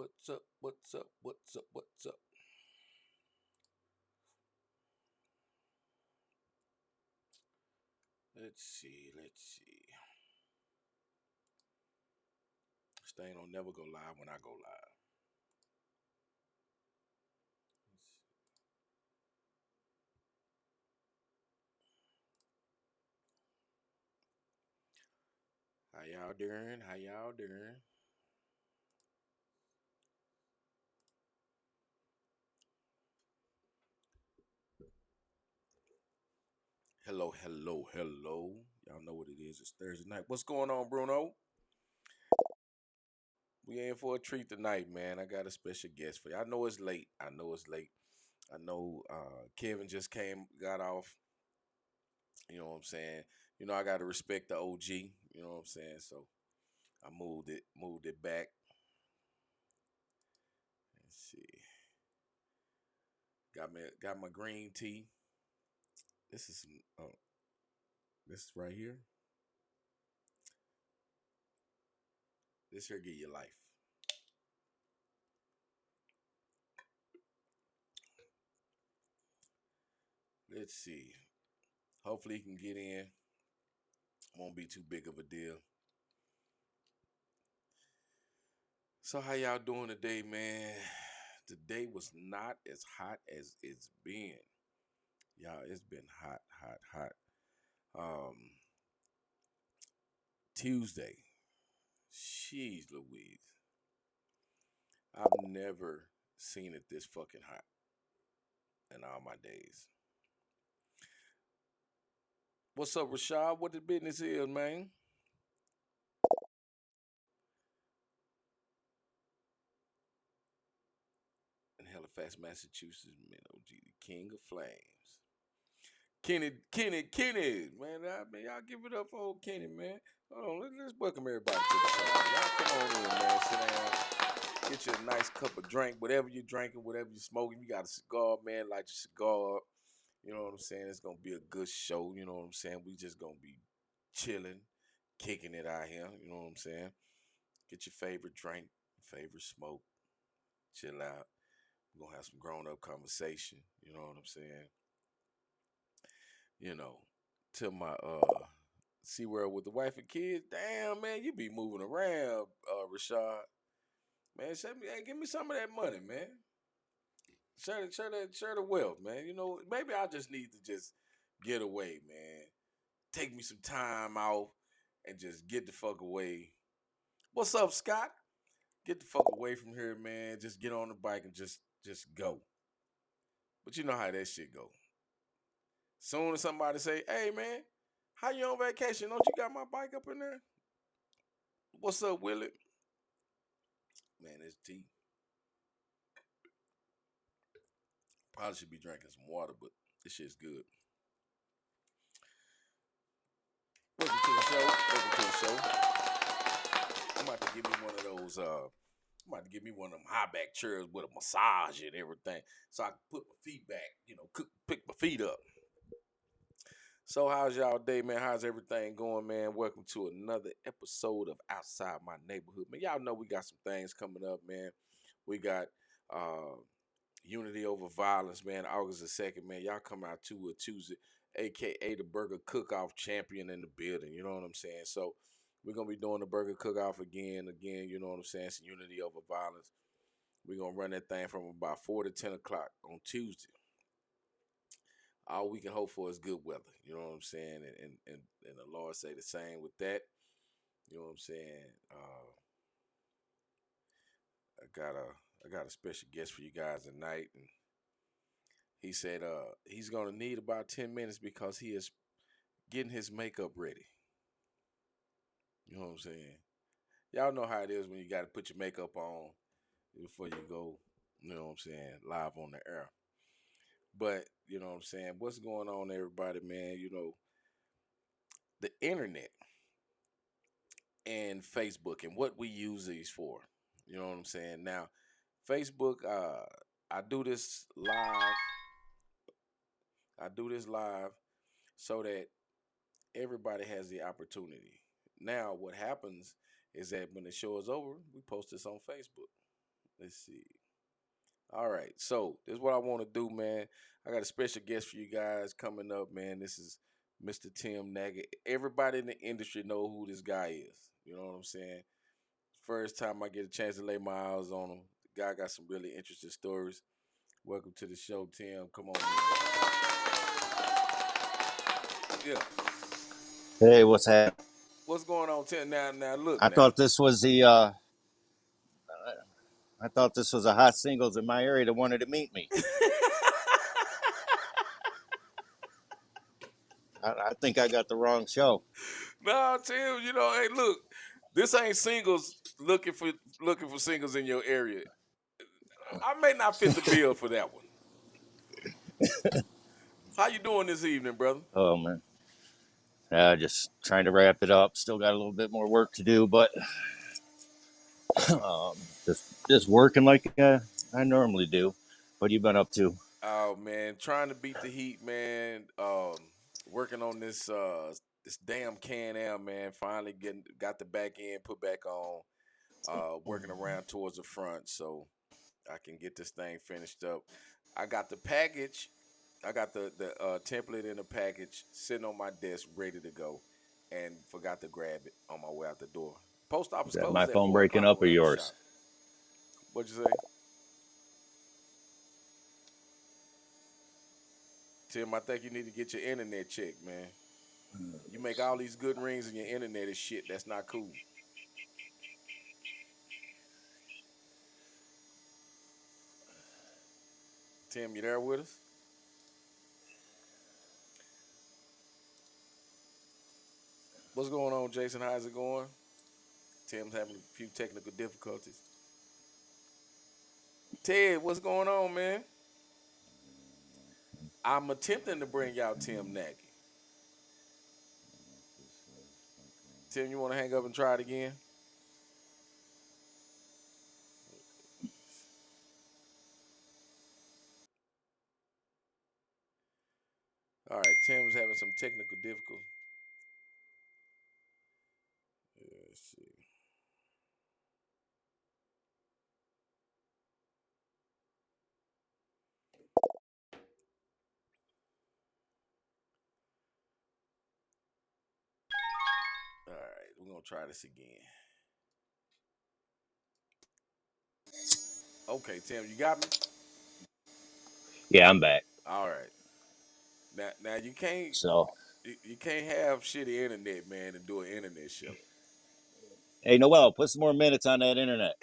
What's up? What's up? What's up? What's up? Let's see. Let's see. This thing don't never go live when I go live. How y'all doing? How y'all doing? Hello, hello, hello. Y'all know what it is. It's Thursday night. What's going on, Bruno? We in for a treat tonight, man. I got a special guest for you. I know it's late. I know it's late. I know Kevin just got off. You know what I'm saying? I gotta respect the OG. You know what I'm saying? So I moved it back. Let's see. Got my green tea. This is this right here. This here give you life. Let's see. Hopefully he can get in. Won't be too big of a deal. So how y'all doing today, man? Today was not as hot as it's been. Y'all, it's been hot, hot, hot. Um, Tuesday. Jeez Louise. I've never seen it this fucking hot in all my days. What's up, Rashad? What the business is, man? In Halifax, Massachusetts, man, OG, the King of Flames. Kenny, man, y'all give it up for old Kenny, man. Hold on, let's welcome everybody to the show. Y'all come on in, man. Sit down, get you a nice cup of drink, whatever you're drinking, whatever you're smoking. You got a cigar, man, light your cigar up. You know what I'm saying? It's gonna be a good show. You know what I'm saying? We just gonna be chilling, kicking it out here. You know what I'm saying? Get your favorite drink, favorite smoke, chill out. We're gonna have some grown up conversation. You know what I'm saying? You know, to my SeaWorld with the wife and kids. Damn, man, you be moving around, Rashad. Man, hey, give me some of that money, man. Share the wealth, man. Maybe I just need to just get away, man. Take me some time off and just get the fuck away. What's up, Scott? Get the fuck away from here, man. Just get on the bike and just go. But you know how that shit go. Soon as somebody say, "Hey, man, how you on vacation? Don't you got my bike up in there?" What's up, Willie? Man, it's tea. Probably should be drinking some water, but this shit's good. Welcome to the show. Welcome to the show. I'm about to give me one of those. I'm about to give me one of them high back chairs with a massage and everything, so I can put my feet back. Pick my feet up. So how's y'all day, man? How's everything going, man? Welcome to another episode of Outside My Neighborhood, man. Y'all know we got some things coming up, man. We got uh Unity Over Violence, man. August the 2nd, man. Y'all come out to a Tuesday, aka the Burger Cook-Off champion in the building. You know what I'm saying? So we're gonna be doing the Burger Cook-Off again. You know what I'm saying? It's Unity Over Violence. We're gonna run that thing from about 4 to 10 o'clock on Tuesday. All we can hope for is good weather. You know what I'm saying? And the Lord say the same with that. You know what I'm saying? I got a special guest for you guys tonight, and he said he's gonna need about 10 minutes because he is getting his makeup ready. You know what I'm saying? Y'all know how it is when you got to put your makeup on before you go. You know what I'm saying? Live on the air. But you know what I'm saying? What's going on, everybody, man? The internet and Facebook and what we use these for. You know what I'm saying? Now, Facebook, I do this live. I do this live so that everybody has the opportunity. Now, what happens is that when the show is over, we post this on Facebook. Let's see. All right. So this is what I want to do, man. I got a special guest for you guys coming up, man. This is Mr. Tim Nagy. Everybody in the industry know who this guy is. You know what I'm saying? First time I get a chance to lay my eyes on him. The guy got some really interesting stories. Welcome to the show, Tim. Come on in. Yeah. Hey, what's happening? What's going on, Tim? Now, look, I now. thought this was the I thought this was a hot singles in my area that wanted to meet me. I think I got the wrong show. No, Tim. Hey, look, this ain't singles looking for singles in your area. I may not fit the bill for that one. How you doing this evening, brother? Oh man, just trying to wrap it up. Still got a little bit more work to do, but um, just working like I normally do. What you been up to? Oh man, trying to beat the heat, man. Working on this damn Can-Am, man. Finally got the back end put back on. Working around towards the front so I can get this thing finished up. I got the package. I got the template in the package sitting on my desk, ready to go, and forgot to grab it on my way out the door. Post Is office that my closes at phone 4 breaking o'clock up or around the yours? shop. What'd you say, Tim? I think you need to get your internet checked, man. You make all these good rings and your internet is shit. That's not cool. Tim, you there with us? What's going on, Jason? How's it going? Tim's having a few technical difficulties. Ted, what's going on, man? I'm attempting to bring out Tim Nagy. Tim, you want to hang up and try it again? All right, Tim's having some technical difficulties. Let's see. All right, we're gonna try this again. Okay, Tim, you got me. Yeah, I'm back. All right. Now So, you can't have shitty internet, man, and do an internet show. hey, Noel, put some more minutes on that internet.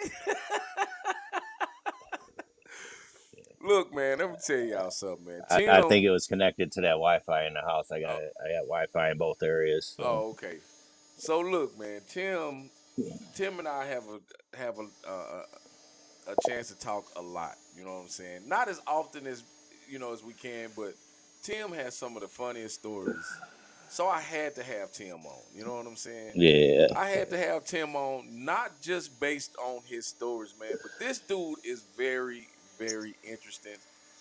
Look, man, let me tell y'all something, man. I Tim, think it was connected to that Wi-Fi in the house. oh, I got Wi-Fi in both areas. So, okay. So look, man, Tim and I have a chance to talk a lot. You know what I'm saying? Not as often as as we can, but Tim has some of the funniest stories. So I had to have Tim on. You know what I'm saying? yeah. I had to have Tim on, not just based on his stories, man, but this dude is very, very interesting.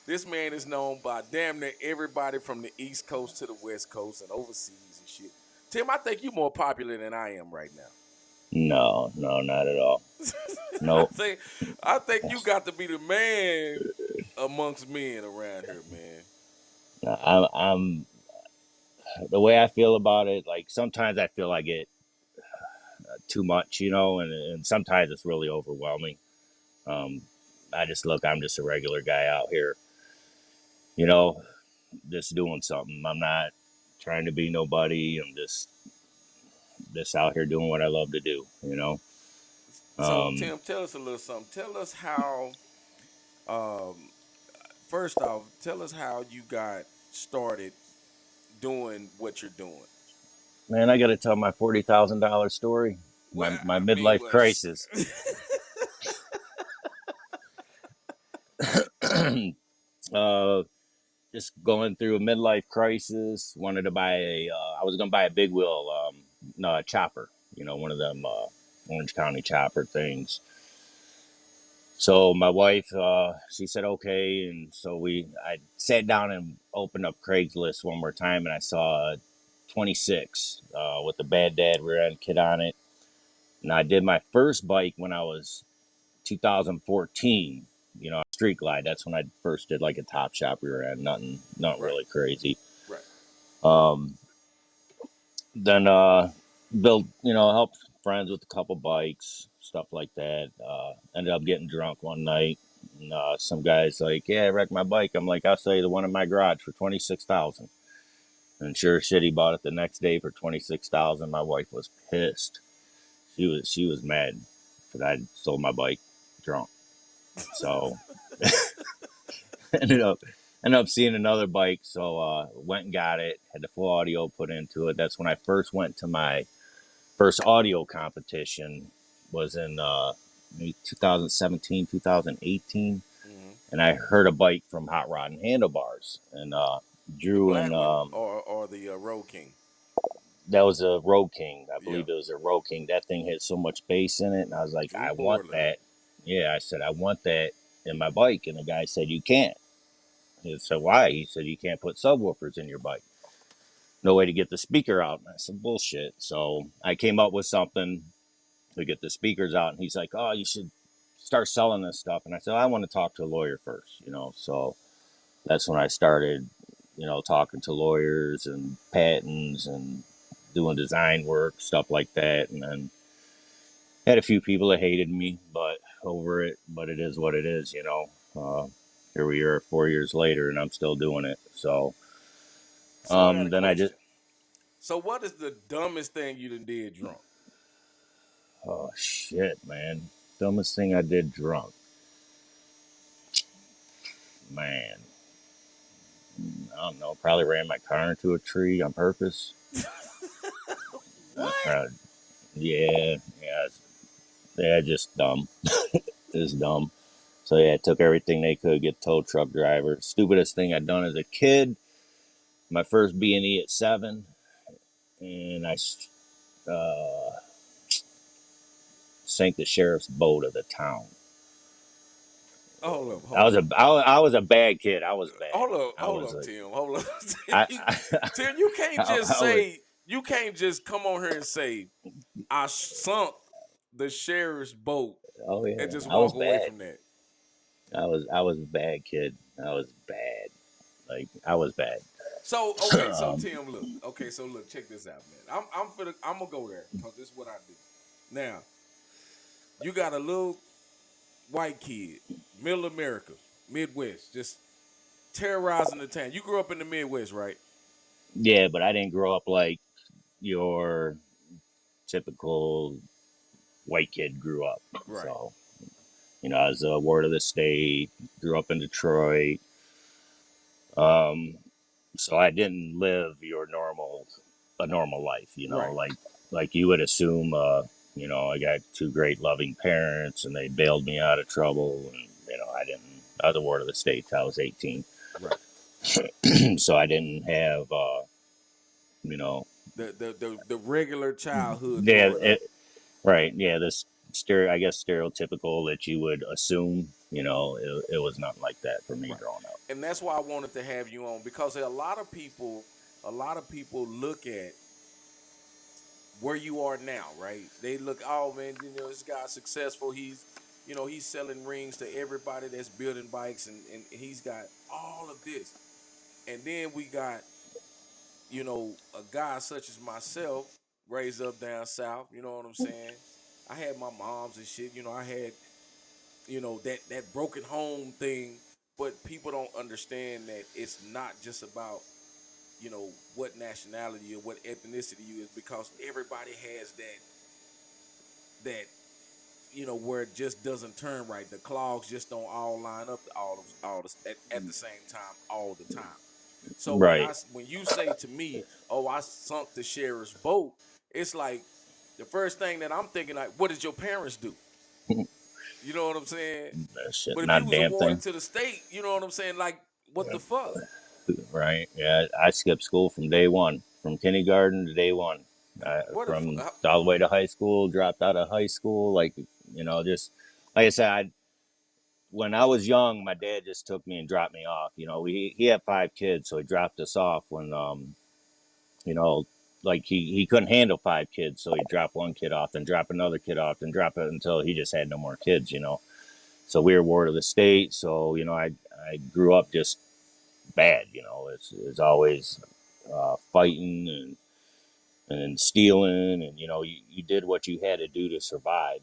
This man is known by damn near everybody from the East Coast to the West Coast and overseas and shit. Tim, I think you're more popular than I am right now. No, no, not at all. I Nope. think I think you got to be the man amongst men around here, man. I'm the way I feel about it. Like sometimes I feel I get too much, and sometimes it's really overwhelming. Um, I just look. I'm just a regular guy out here, you know, just doing something. I'm not trying to be nobody. I'm just out here doing what I love to do. So Um, Tim, tell us a little something. Tell us how um first off, tell us how you got started doing what you're doing. man, I got to tell my $40,000 story. Well, My I mean, midlife crisis. uh, just going through a midlife crisis. Wanted to buy I was going to buy a big wheel, no, a chopper. One of them Orange County chopper things. So my wife, she said okay, and so I sat down and opened up Craigslist one more time, and I saw 26 with the bad dad rear end kit on it. And I did my first bike when I was 2014. Street glide. That's when I first did like a top shop rear end. Nothing Right. really crazy. Right. Um, then built, helped friends with a couple bikes, stuff like that. Ended up getting drunk one night, and some guys like, "Yeah, I wrecked my bike." I'm like, "I'll sell you the one in my garage for 26,000." And sure as shit, he bought it the next day for 26,000. My wife was pissed. She was mad that I sold my bike drunk. So ended up ended up seeing another bike. So went and got it. Had the full audio put into it. That's when I first went to my first audio competition. Was in maybe 2017, 2018, Mm-hmm. and I heard a bike from Hot Rod and Handlebars, and The Drew and black one or the Road King. that was a Road King. I Yeah. believe it was a Road King. That thing had so much bass in it, and I was like, Drew I want Borland. that. Yeah, I said I want that in my bike, and the guy said you can't. I said why? He said you can't put subwoofers in your bike. No way to get the speaker out. And I said bullshit. So I came up with something to get the speakers out, and he's like, oh, you should start selling this stuff. And I said I want to talk to a lawyer first. So that's when I started, talking to lawyers and patents and doing design work, stuff like that. And then had a few people that hated me, but over it. But it is what it is. Here we are 4 years later, and I'm still doing it. So So I got a then I just, question. So what is the dumbest thing you done did drunk? oh shit, man, dumbest thing I did drunk, man. I don't know. Probably ran my car into a tree on purpose. What? Probably, yeah, just dumb. Just dumb. So yeah, took everything they could, get tow truck driver. Stupidest thing I'd done as a kid. My first B&E at 7, and I uh, sank the sheriff's boat of the town. Hold up, I hold was up. I was a bad kid. I was bad. I Hold was up, like Tim. Hold up. I Tim, I, Tim, you can't just I was say you can't just come on here and say I sunk the sheriff's boat oh and yeah, just I was walk away bad. from that. I was a bad kid. I was bad. Like I was bad. So okay, so um, Tim, look. Okay, so look, check this out, man. I'm gonna go there because this is what I do. Now, you got a little white kid, middle America, Midwest, just terrorizing the town. You grew up in the Midwest, right? yeah, but I didn't grow up like your typical white kid grew up. Right. So I was a ward of the state. Grew up in Detroit. Um, so I didn't live a normal life. Right. Like you would assume. I got two great loving parents, and they bailed me out of trouble. And I didn't. I was a ward of the state till I was 18. Right. So I didn't have. You know, The regular childhood yeah, growing up. right, yeah. This I guess stereotypical that you would assume. It was nothing like that for me Right. growing up. And that's why I wanted to have you on because a lot of people look at where you are now, right? They look, oh man, this guy's successful. He's selling rings to everybody that's building bikes and he's got all of this. And then we got, a guy such as myself, raised up down south, you know what I'm saying? I had my moms and shit, I had, that broken home thing, but people don't understand that it's not just about, what nationality or what ethnicity you is because everybody has that where it just doesn't turn right. The clogs just don't all line up at the same time all the time. So Right. when you say to me, "Oh, I sunk the sheriff's boat," it's like the first thing that I'm thinking like, "What did your parents do?" You know what I'm saying? Shit, But if you not a was damn awarded thing. to the state, you know what I'm saying? Like, what the fuck? Right. Yeah, I skipped school from day one, from kindergarten to day one. What the From fuck? all the way to high school, dropped out of high school. Like, just like I said, when I was young, my dad just took me and dropped me off. He had 5 kids, so he dropped us off when you know, like he couldn't handle 5 kids, so he dropped one kid off, then drop another kid off, then drop it until he just had no more kids. So we were ward of the state. So I grew up just bad. It's always fighting and stealing, and you did what you had to do to survive.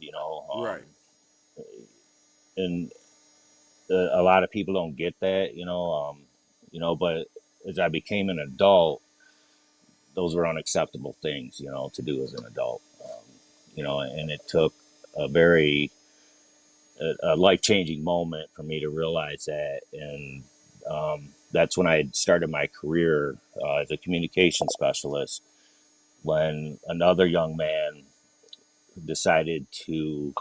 Right. And a lot of people don't get that. But as I became an adult, those were unacceptable things, to do as an adult. And it took a very a life changing moment for me to realize that, and that's when I started my career as a communication specialist. When another young man decided to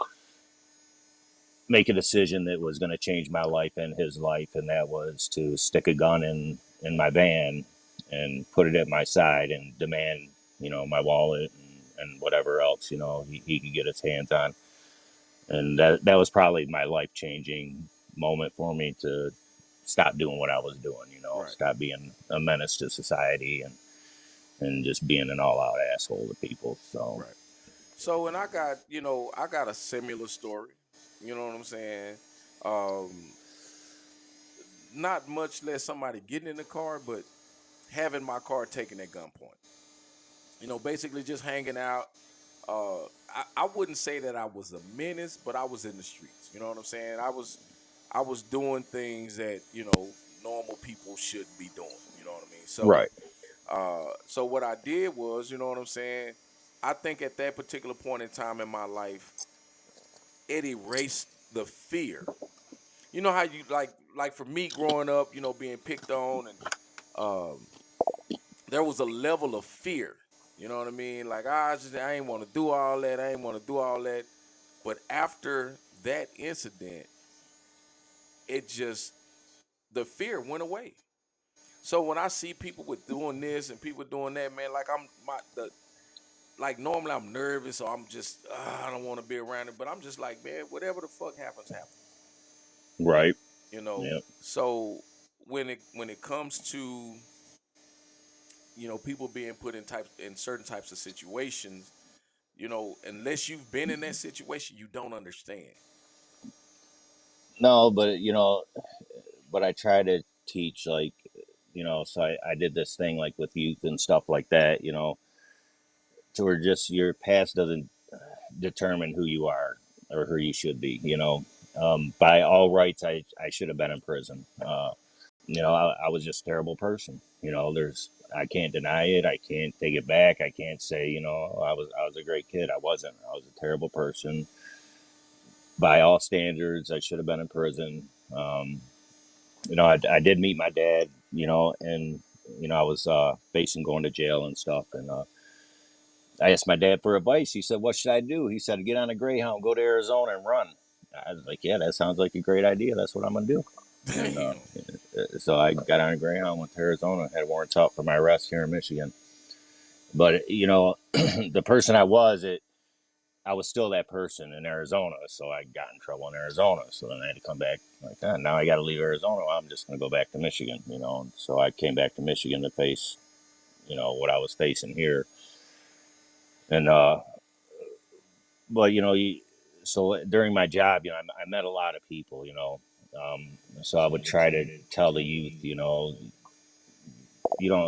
make a decision that was going to change my life and his life, and that was to stick a gun in my van and put it at my side and demand, my wallet and whatever else, he could get his hands on. And that was probably my life changing moment for me to stop doing what I was doing, Right. stop being a menace to society and just being an all out asshole to people. So, Right. So, and I got a similar story. You know what I'm saying? Um, Not much less somebody getting in the car, but having my car taken at gunpoint. Basically just hanging out. I wouldn't say that I was a menace, but I was in the streets. You know what I'm saying? I was doing things that normal people shouldn't be doing. You know what I mean? So right. so what I did was, you know what I'm saying? I think at that particular point in time in my life, it erased the fear. You know how you like for me growing up, being picked on and um there was a level of fear. You know what I mean? Like I ain't want to do all that. I ain't want to do all that. But after that incident, it just the fear went away. So when I see people with doing this and people doing that, man, like I'm my the like normally I'm nervous or I'm just I don't want to be around it, but I'm just like, man, whatever the fuck happens, happens. Right. You know. Yep. So when it comes to people being put in certain types of situations, unless you've been in that situation, you don't understand. No, but but I try to teach, like, so I did this thing like with youth and stuff like that, to where just your past doesn't determine who you are or who you should be. By all rights, I should have been in prison. I was just a terrible person. I can't deny it. I can't take it back. I can't say, I was a great kid. I wasn't. I was a terrible person. By all standards, I should have been in prison. I did meet my dad, and I was facing going to jail and stuff. And I asked my dad for advice. He said, "What should I do?" He said, "Get on a Greyhound, go to Arizona, and run." I was like, "Yeah, that sounds like a great idea. That's what I'm gonna do." And Damn. so I got on a Greyhound, went to Arizona, had warrants out for my arrest here in Michigan. But the person I was, I was still that person in Arizona, so I got in trouble in Arizona. So then I had to come back. Like, now I got to leave Arizona. Well, I'm just going to go back to Michigan, And so I came back to Michigan to face, what I was facing here. And but so during my job, I met a lot of people, So I would try to tell the youth, you don't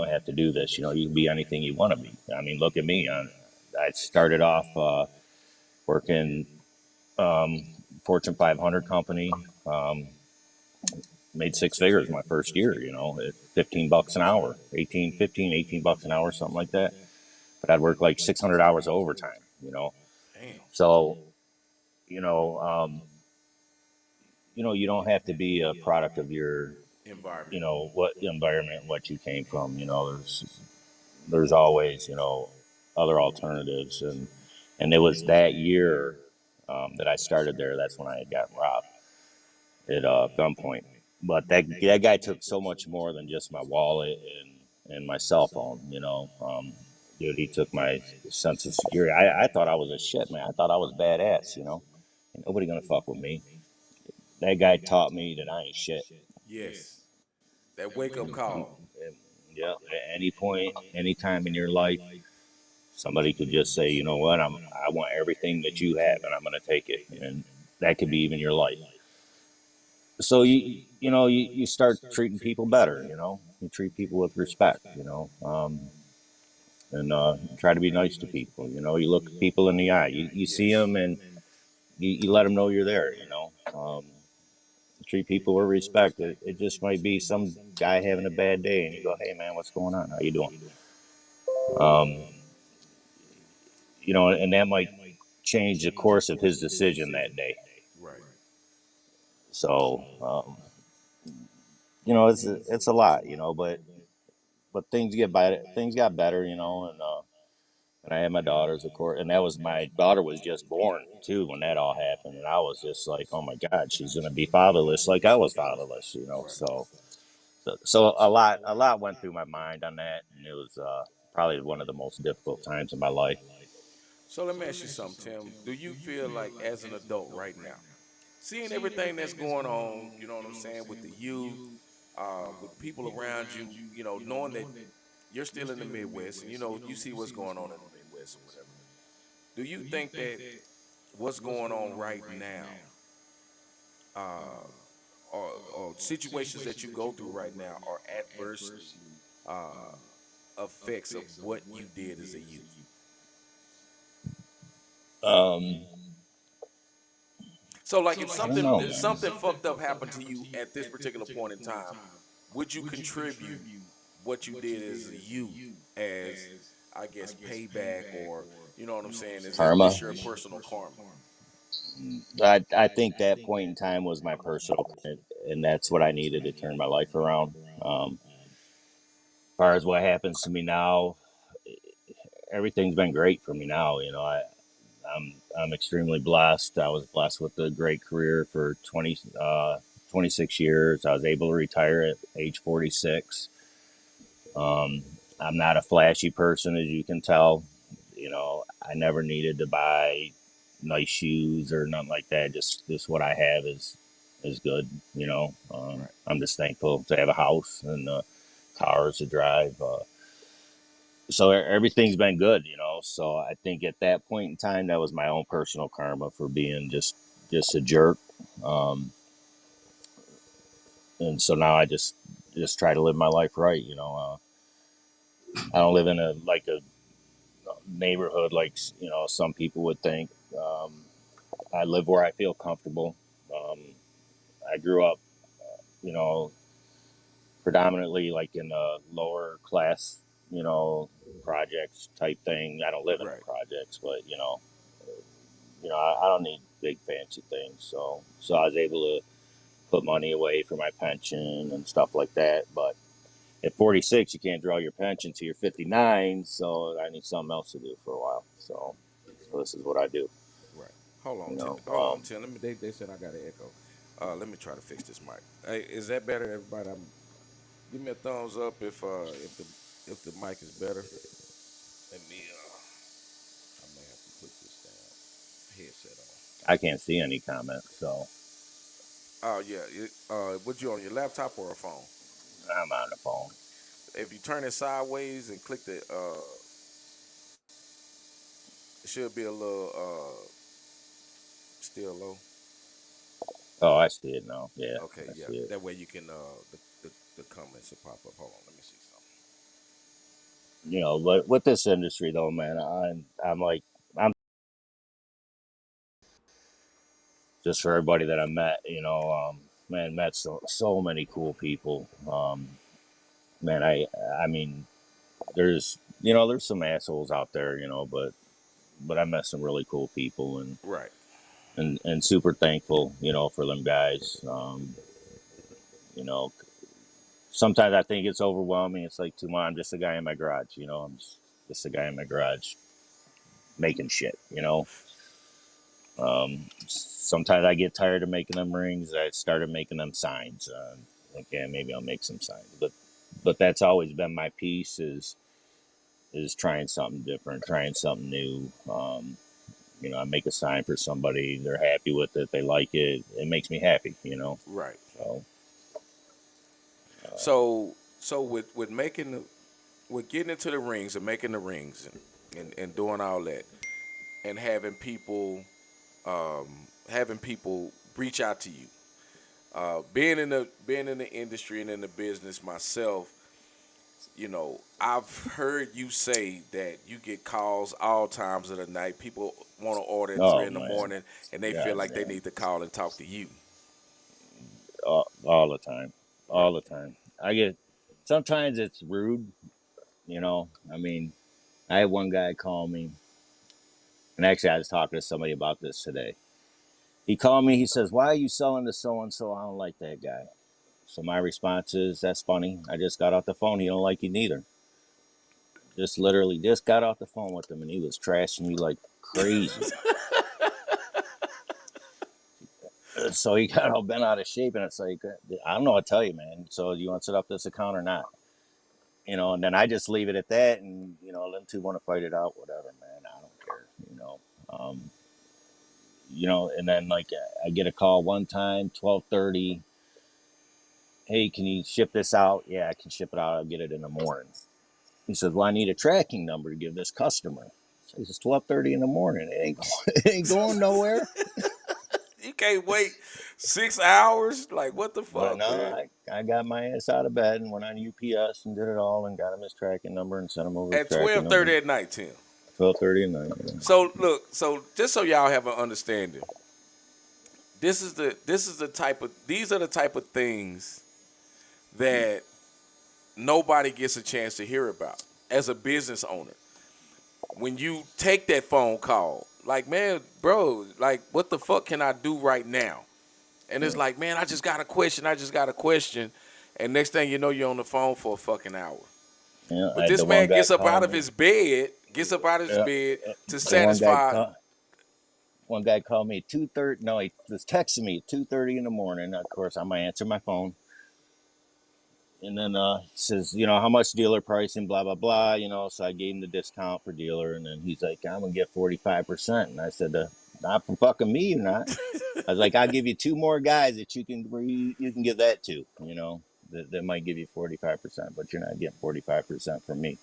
have to do this. You can be anything you want to be. I mean, look at me. I started off working Fortune 500 company. Made six figures my first year, at $15 an hour, 18 bucks an hour, something like that. But I'd work like 600 hours of overtime. Damn. So, you know, um, you don't have to be a product of your, Environment. what environment, what you came from. There's always, other alternatives. And it was that year that I started there. That's when I had gotten robbed at gunpoint. But that guy took so much more than just my wallet and my cell phone. Dude, he took my sense of security. I thought I was a shit man. I thought I was badass. Ain't nobody gonna fuck with me. That guy taught me that I ain't shit. Yes. That wake up call. And, yeah, at any point, any time in your life, somebody could just say, you know what, I want everything that you have, and I'm gonna take it, and that could be even your life. So you start treating people better. You treat people with respect. And try to be nice to people. You look people in the eye. You see them and you let them know you're there. Treat people with respect. It just might be some guy having a bad day, and you go, "Hey man, what's going on? How you doing?" Um, and that might change the course of his decision that day. Right. So it's a lot, but things get better. Things got better, and I had my daughters, of course, and that was my daughter was just born too when that all happened, and I was just like, oh my God, she's gonna be fatherless like I was fatherless, Right. So a lot went through my mind on that, and it was probably one of the most difficult times in my life. So let me ask you something, Tim. Do you feel like as an adult right now, seeing everything that's going on, you know what I'm saying, with the youth, with people around you, knowing that you're still in the Midwest and you see what's going on in the Midwest or whatever. Do you think that what's going on right now, uh, or situations that you go through right now are adversely uh, effects of what you did as a youth? Um, So like if I don't something know, if man. something fucked up happened to you at this particular point in time, would you contribute what you did as a youth as, I guess, payback, or you know what I'm saying? Is this Karma. your personal karma? I think that point in time was my personal, and that's what I needed to turn my life around. As far as what happens to me now, everything's been great for me now. I'm extremely blessed. I was blessed with a great career for 26 years. I was able to retire at age 46. Um, I'm not a flashy person, as you can tell. I never needed to buy nice shoes or nothing like that. Just what I have is good. Right. I'm just thankful to have a house and cars to drive. So everything's been good. So I think at that point in time, that was my own personal karma for being just a jerk. Um, and so now I just try to live my life right. I don't live in a neighborhood like some people would think. I live where I feel comfortable. Um, I grew up, you know, predominantly like in a lower class, projects type thing. I don't live in the Right. projects, but I don't need big fancy things. So I was able to put money away for my pension and stuff like that. But at 46, you can't draw your pension till you're 59. So I need something else to do for a while. So this is what I do. Right. Hold on, You Tim. know, Hold on, Tim. They said I got an echo. Let me try to fix this mic. Hey, is that better, everybody? Give me a thumbs up if the mic is better. Let me. I may have to put this headset on. I can't see any comments, so Oh yeah. Would you on your laptop or a phone? I'm on the phone. If you turn it sideways and click it should be a little still low. Oh, I see it now. Yeah, Okay, I yeah. see it. That way you can the comments will pop up. Hold on, let me see something. But with this industry though, man, I'm like I'm just for everybody that I met. Man, met so many cool people. Man, I mean, there's some assholes out there, but I met some really cool people Right. and super thankful, for them guys. You know, Sometimes I think it's overwhelming. It's like too much. I'm just a guy in my garage, I'm just a guy in my garage making shit. Sometimes I get tired of making them rings. I started making them signs. Okay, maybe I'll make some signs, but that's always been my piece is trying something different, trying something new. I make a sign for somebody, they're happy with it, they like it. It makes me happy. Right. So So with with getting into the rings and making the rings and doing all that and having people reach out to you. Being in the industry and in the business myself, I've heard you say that you get calls all times of the night. People want to order at three Oh in the man, morning, and they feel god like they damn, need to call and talk to you. all the time, Right. all the time. I get sometimes it's rude, you know. I mean, I had one guy call me, and actually I was talking to somebody about this today. He called me. He says, "Why are you selling to so and so? I don't like that guy." So my response is, "That's funny. I just got off the phone. He don't like you neither. Just literally just got off the phone with him, and he was trashing you like crazy." So he got all bent out of shape, and it's like, I don't know what to tell you, man. So you want to set up this account or not? And then I just leave it at that, and them two want to fight it out, whatever, man. I don't care. Um, and then like I get a call one time, 12:30. Hey, can you ship this out? Yeah, I can ship it out. I'll get it in the morning. He says, well, I need a tracking number to give this customer. So he says, 12:30 in the morning. It ain't going nowhere. You can't wait 6 hours. Like what the But fuck, no, man? I got my ass out of bed and went on UPS and did it all and got him his tracking number and sent him over his At tracking twelve number. thirty at night, Tim. 12:30 at night. Yeah. So look, so just so y'all have an understanding, these are the type of things that nobody gets a chance to hear about as a business owner. When you take that phone call, like, man, bro, like, what the fuck can I do right now? And it's Yeah. like, man, I just got a question. I just got a question. And next thing you know, you're on the phone for a fucking hour. Yeah, I But had this the one man guy gets up call out of me. his bed, to The satisfy. one guy called me at 2:30. No, he was texting me at 2:30 in the morning. Of course, I'm gonna answer my phone. And then he says, how much dealer pricing, blah blah blah. So I gave him the discount for dealer, and then he's like, I'm gonna get 45%. And I said, not from fucking me, you're not. I was like, I'll give you two more guys that you can give that to, that might give you 45%, but you're not getting 45% from me.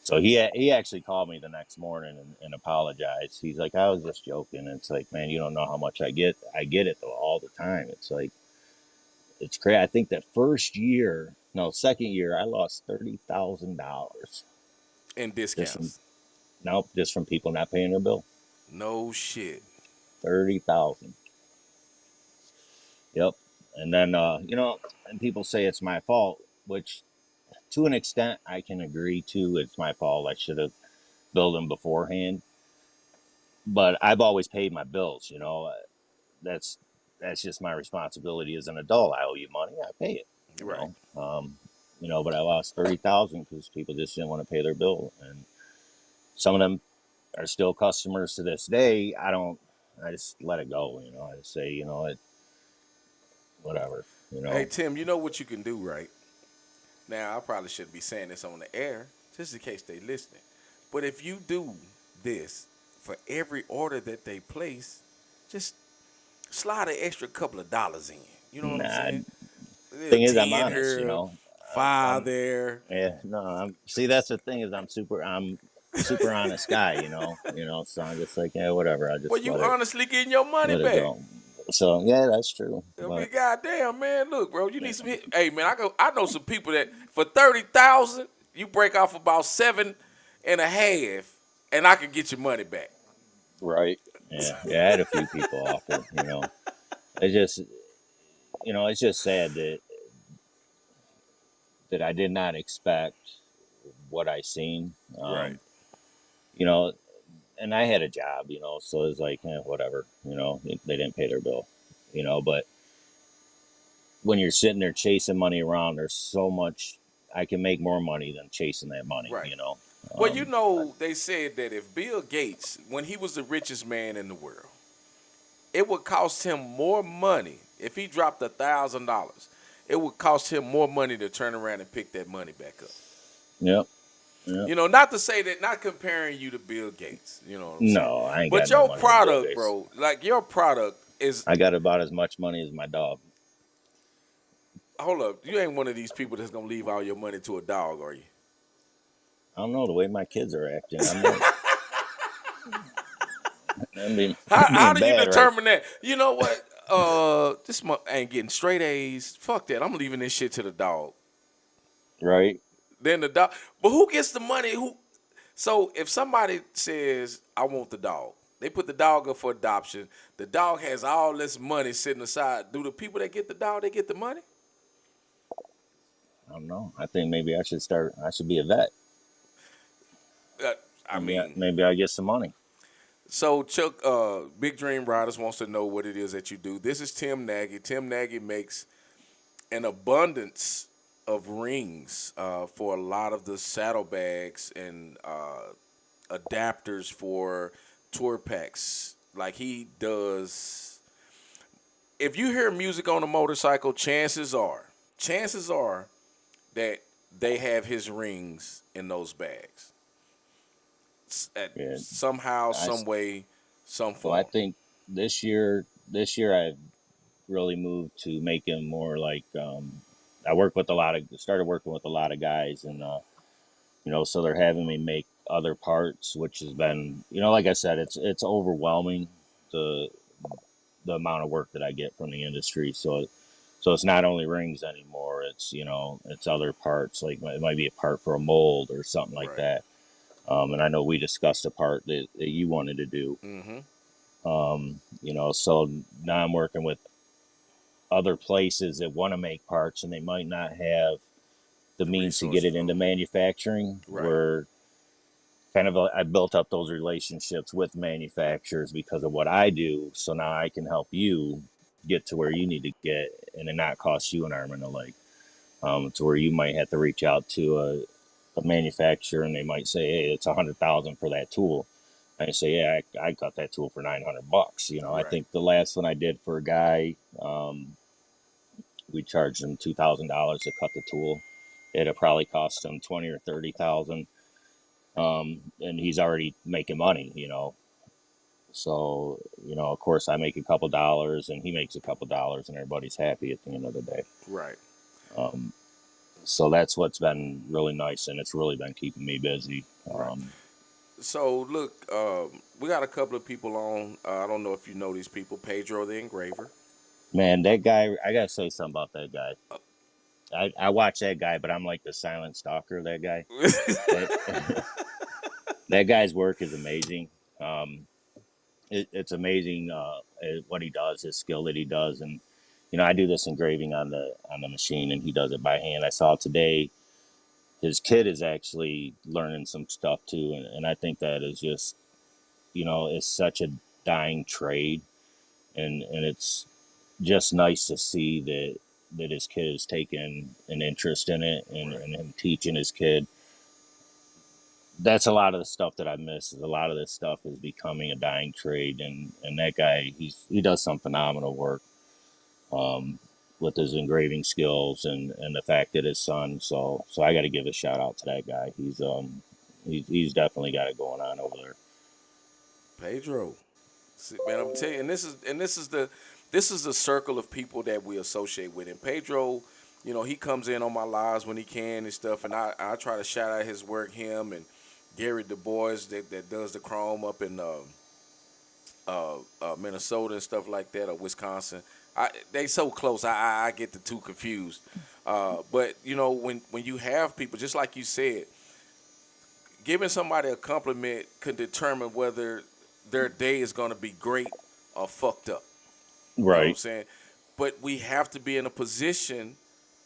So he actually called me the next morning and apologized. He's like, I was just joking. It's like, man, you don't know how much I get. I get it though all the time. It's like it's crazy. I think that first year, no, second year, I lost $30,000 And just from discounts. just from people not paying their bill. No shit. 30,000. Yep. And then and people say it's my fault, which to an extent I can agree to. It's my fault. I should have billed them beforehand. But I've always paid my bills. That's that's just my responsibility as an adult. I owe you money. I pay it. You Right. know. Um, but I lost 30,000 because people just didn't want to pay their bill, and some of them are still customers to this day. I don't. I just let it go. I just say, whatever. Hey Tim, you know what you can do, right? Now I probably shouldn't be saying this on the air, just in case they listening. But if you do this for every order that they place, just slide an extra couple of dollars in. You know what I'm Nah. saying? A little Thing is, I'm 10 honest. here, I'm five there. yeah. No, I'm see. That's the thing is, I'm super honest guy. So I'm just like, yeah, whatever. I Well, just you honestly getting your money let it back. go. So yeah, that's true. I mean, But goddamn, man, look, bro, you yeah, need some hit. Hey, man, I know some people that for 30,000, you break off about 7.5, and I can get your money back. right. Yeah. I had a few people offer. It's just, it's just sad that I did not expect what I seen. Right. You know, and I had a job. So it's like, whatever. They didn't pay their bill. But when you're sitting there chasing money around, there's so much. I can make more money than chasing that money. Right. Well, Um, they said that if Bill Gates, when he was the richest man in the world, it would cost him more money if he dropped $1,000. It would cost him more money to turn around and pick that money back up. yep. Yep. Not to say that, not comparing you to Bill Gates. You know what I'm saying? No, I ain't But got no your money with Bill product, Gates. bro, like your product is. I got about as much money as my dog. Hold up, you ain't one of these people that's gonna leave all your money to a dog, are you? I don't know the way my kids are acting. I'm like, I'm being, How being do you bad, right? determine that? You know what? This month ain't getting straight A's. Fuck that. I'm leaving this shit to the dog. Right? Then the dog. But who gets the money? Who? So if somebody says, I want the dog, they put the dog up for adoption. The dog has all this money sitting aside. Do the people that get the dog, they get the money? I don't know. I think maybe I should start. I should be a vet. Uh, I mean, Maybe I get some money. so Chuck, Big Dream Riders wants to know what it is that you do. This is Tim Nagy. Tim Nagy makes an abundance of rings for a lot of the saddlebags and adapters for tour packs. Like he does. If you hear music on a motorcycle, chances are that they have his rings in those bags. At Yeah. somehow, I some way, some Well, I form. think this year I've really moved to making more like I work with a lot of started working with a lot of guys, and so they're having me make other parts, which has been, like I said, it's overwhelming the the amount of work that I get from the industry. So it's not only rings anymore. It's other parts, like it might be a part for a mold or something like Right. that. And I know we discussed a part that you wanted to do. Mm-hmm. So now I'm working with other places that want to make parts, and they might not have the The means to get resources it into on. manufacturing. Right. Where kind of I built up those relationships with manufacturers because of what I do. So now I can help you get to where you need to get, and it not cost you an arm and a leg. To where you might have to reach out to a manufacturer, and they might say, "Hey, it's 100,000 for that tool." I say, "Yeah, I got that tool for $900." I Right. think the last one I did for a guy, we charged him $2,000 to cut the tool. It'd probably cost him 20 or 30,000, and he's already making money. So of course, I make a couple dollars, and he makes a couple dollars, and everybody's happy at the end of the day. Right. Um, so that's what's been really nice, and it's really been keeping me busy. Right. So look, we got a couple of people on. I don't know if you know these people. Pedro the Engraver. Man, that guy, I gotta say something about that guy. I watch that guy, but I'm like the silent stalker of that guy. That, that guy's work is amazing. Um, it's amazing what he does, his skill that he does, and I do this engraving on the machine, and he does it by hand. I saw today his kid is actually learning some stuff too, and I think that is just it's such a dying trade, and it's just nice to see that his kid is taking an interest in it, Right. and him teaching his kid. That's a lot of the stuff that I miss. Is a lot of this stuff is becoming a dying trade, and that guy, he does some phenomenal work um, with his engraving skills, and the fact that his son. So I got to give a shout out to that guy. He's definitely got it going on over there. Pedro. See, man, I'm telling you, and this is the circle of people that we associate with. And Pedro, he comes in on my lives when he can and stuff, and I try to shout out his work. Him and Gary Du Bois that does the chrome up in Minnesota and stuff like that, or Wisconsin. They so close. I get the two confused. But when you have people, just like you said, giving somebody a compliment can determine whether their day is going to be great or fucked up. You know what I'm Right. saying? But we have to be in a position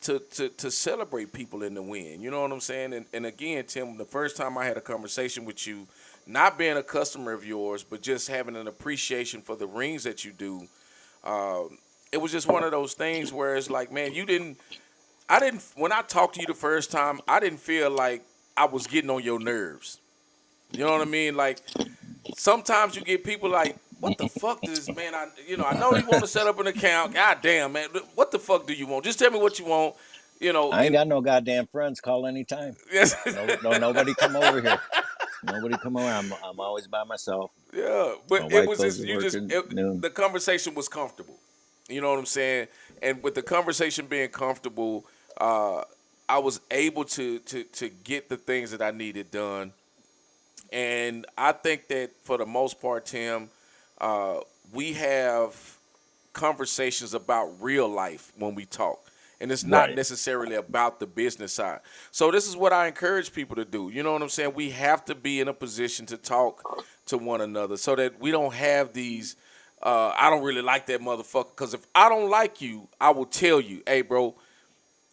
to celebrate people in the win. You know what I'm saying? And again, Tim, the first time I had a conversation with you, not being a customer of yours, but just having an appreciation for the rings that you do, it was just one of those things where it's like, man, when I talked to you the first time, I didn't feel like I was getting on your nerves. You know what I mean? Like sometimes you get people like, what the fuck does man? I know you want to set up an account. God damn, man, what the fuck do you want? Just tell me what you want. I ain't And got no goddamn friends. Call anytime. yes, No, nobody come over here. Nobody come over. I'm always by myself. yeah. My But it wife was goes just to work at noon. the conversation was comfortable. You know what I'm saying? And with the conversation being comfortable, uh, I was able to get the things that I needed done. And I think that for the most part, Tim, uh, we have conversations about real life when we talk. And it's not Right. necessarily about the business side. So this is what I encourage people to do. You know what I'm saying? We have to be in a position to talk to one another so that we don't have these I don't really like that motherfucker. Because if I don't like you, I will tell you, hey, bro,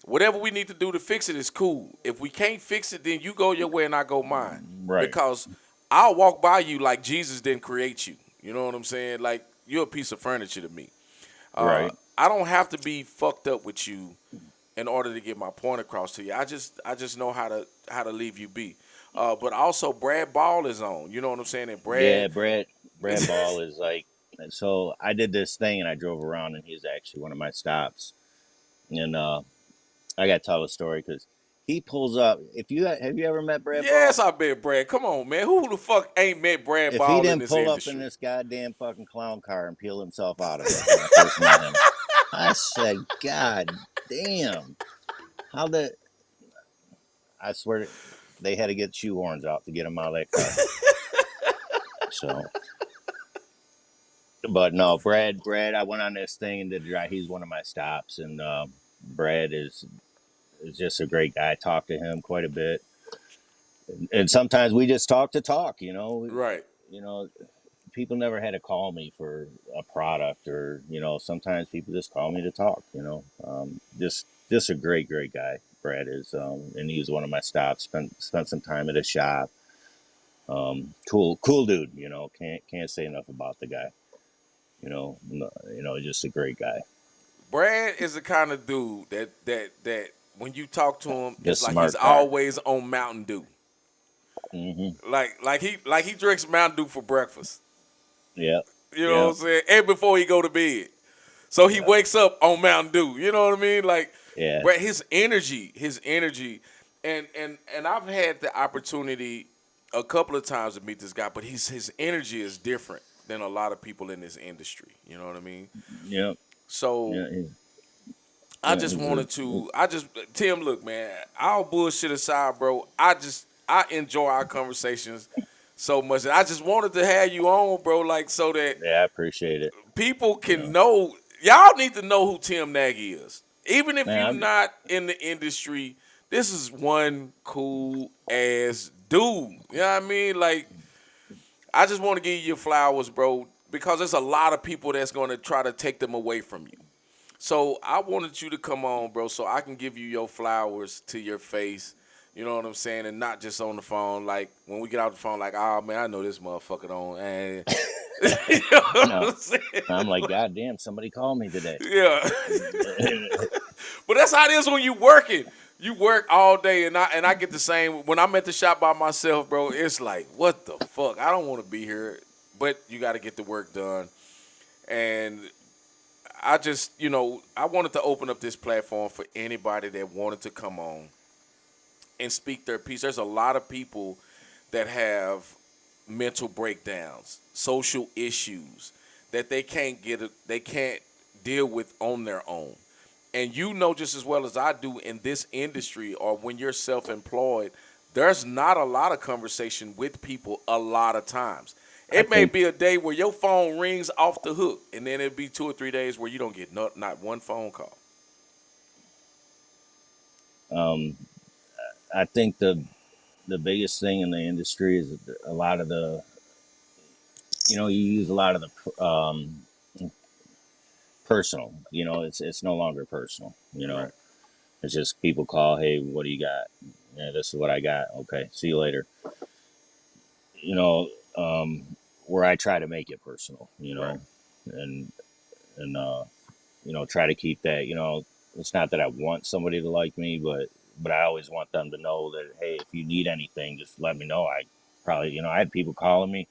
whatever we need to do to fix it is cool. If we can't fix it, then you go your way and I go mine. Right. Because I'll walk by you like Jesus didn't create you. You know what I'm saying? Like you're a piece of furniture to me. Right. I don't have to be fucked up with you in order to get my point across to you. I just know how to leave you be. But also Brad Ball is on. You know what I'm saying? And Brad Yeah, Brad Ball is like, so I did this thing and I drove around and he's actually one of my stops. And I got to tell a story because he pulls up. If you have you ever met Brad Ball? Yes, I bet Brad. Come on, man. Who the fuck ain't met Brad If he Ball in didn't this pull up in industry? this goddamn fucking clown car and peel himself out of it when I first met him, I said, God damn, how the I swear they had to get shoehorns out to get him out of that car. So, but no, Brad, I went on this thing and did drive. He's one of my stops, and Brad is just a great guy. I talk to him quite a bit, and sometimes we just talk to talk. Right. You know, people never had to call me for a product, or sometimes people just call me to talk. Just a great guy. Brad is, and he was one of my stops. Spent some time at his shop. Cool dude. Can't say enough about the guy. Just a great guy. Brad is the kind of dude that when you talk to him, it's Just like he's smart guy. always on Mountain Dew. Hmm. Like he drinks Mountain Dew for breakfast. Yep. You know what I'm Yep. saying? And before he go to bed. So he Yep. wakes up on Mountain Dew. You know what I mean? Like Yeah. Brad, his energy, and I've had the opportunity a couple of times to meet this guy, but his energy is different than a lot of people in this industry. You know what I mean? Yep. So Yeah. I Yeah. just wanted to. Tim, look, man. All bullshit aside, bro. I enjoy our conversations so much. I just wanted to have you on, bro, like so that Yeah. I appreciate it. people You can know, know. Y'all need to know who Tim Nagy is, even if man. you're not in the industry. This is one cool ass dude. You know what I mean? Like, I just want to give you your flowers, bro, because there's a lot of people that's going to try to take them away from you. So I wanted you to come on, bro, so I can give you your flowers to your face. You know what I'm saying? And not just on the phone. Like when we get out the phone, like, oh man, I know this motherfucker don't. And you know I what know. I'm saying? I'm like, God damn, somebody called me today. Yeah. But that's how it is when you working. You work all day, and I get the same when I'm at the shop by myself, bro. It's like, what the fuck? I don't want to be here, but you got to get the work done. And I wanted to open up this platform for anybody that wanted to come on and speak their piece. There's a lot of people that have mental breakdowns, social issues that they can't deal with on their own. And you know just as well as I do in this industry or when you're self-employed, there's not a lot of conversation with people a lot of times. I It may think be a day where your phone rings off the hook, and then it'd be 2 or 3 days where you don't get not one phone call. um, I think the biggest thing in the industry is a lot of you use a lot of the personal. It's no longer personal. Right. It's just people call, hey, what do you got? Yeah, this is what I got. Okay, see you later. You know, where I try to make it personal. Right. And and try to keep that. It's not that I want somebody to like me, but I always want them to know that, hey, if you need anything, just let me know. I probably, I had people calling me.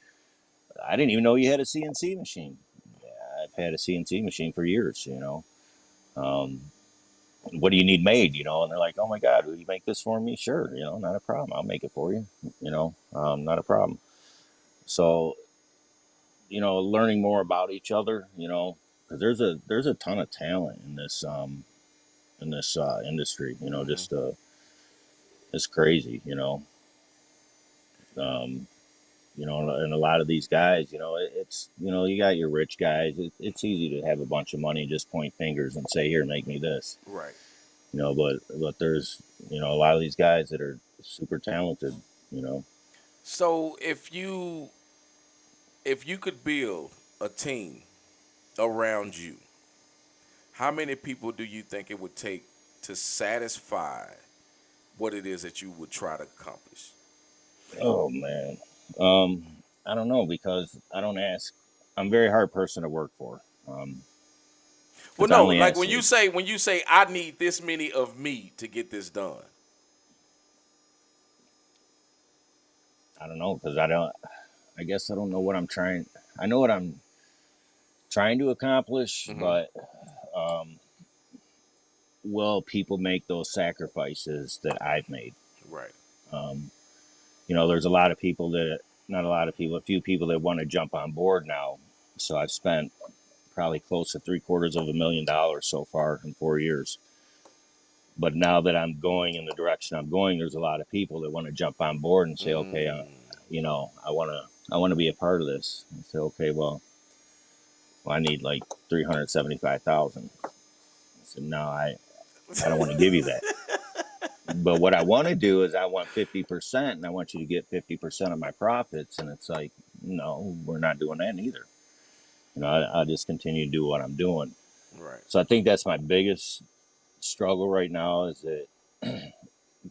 I didn't even know you had a CNC machine. Yeah, I've had a CNC machine for years. Um, what do you need made? And they're like, oh my God, will you make this for me? Sure, not a problem. I'll make it for you. Not a problem. So, learning more about each other. Because there's a ton of talent in this industry. Hmm. Just it's crazy. Um, You know, and a lot of these guys, it's, you got your rich guys. It's easy to have a bunch of money and just point fingers and say, here, make me this. Right. But there's, a lot of these guys that are super talented, you know. So if you could build a team around you, how many people do you think it would take to satisfy what it is that you would try to accomplish? Oh man. Um, I don't know because I don't ask. I'm a very hard person to work for. Well, Because I no, only like ask. when you say I need this many of me to get this done. I don't know because I don't. I guess I don't know what I'm trying. I know what I'm trying to accomplish, Hmm. but um, will people make those sacrifices that I've made? Right. Um, there's a lot of people that, not a lot of people, a few people that want to jump on board now. So I've spent probably close to $750,000 so far in 4 years. But now that I'm going in the direction I'm going, there's a lot of people that want to jump on board and say, okay, Mm. I want to be a part of this. And say, okay, well, I need like 375,000. I said, no, I don't want to give you that. But what I want to do is I want 50%, and I want you to get 50% of my profits. And it's like, no, we're not doing that either. I'll just continue to do what I'm doing. Right. So I think that's my biggest struggle right now is that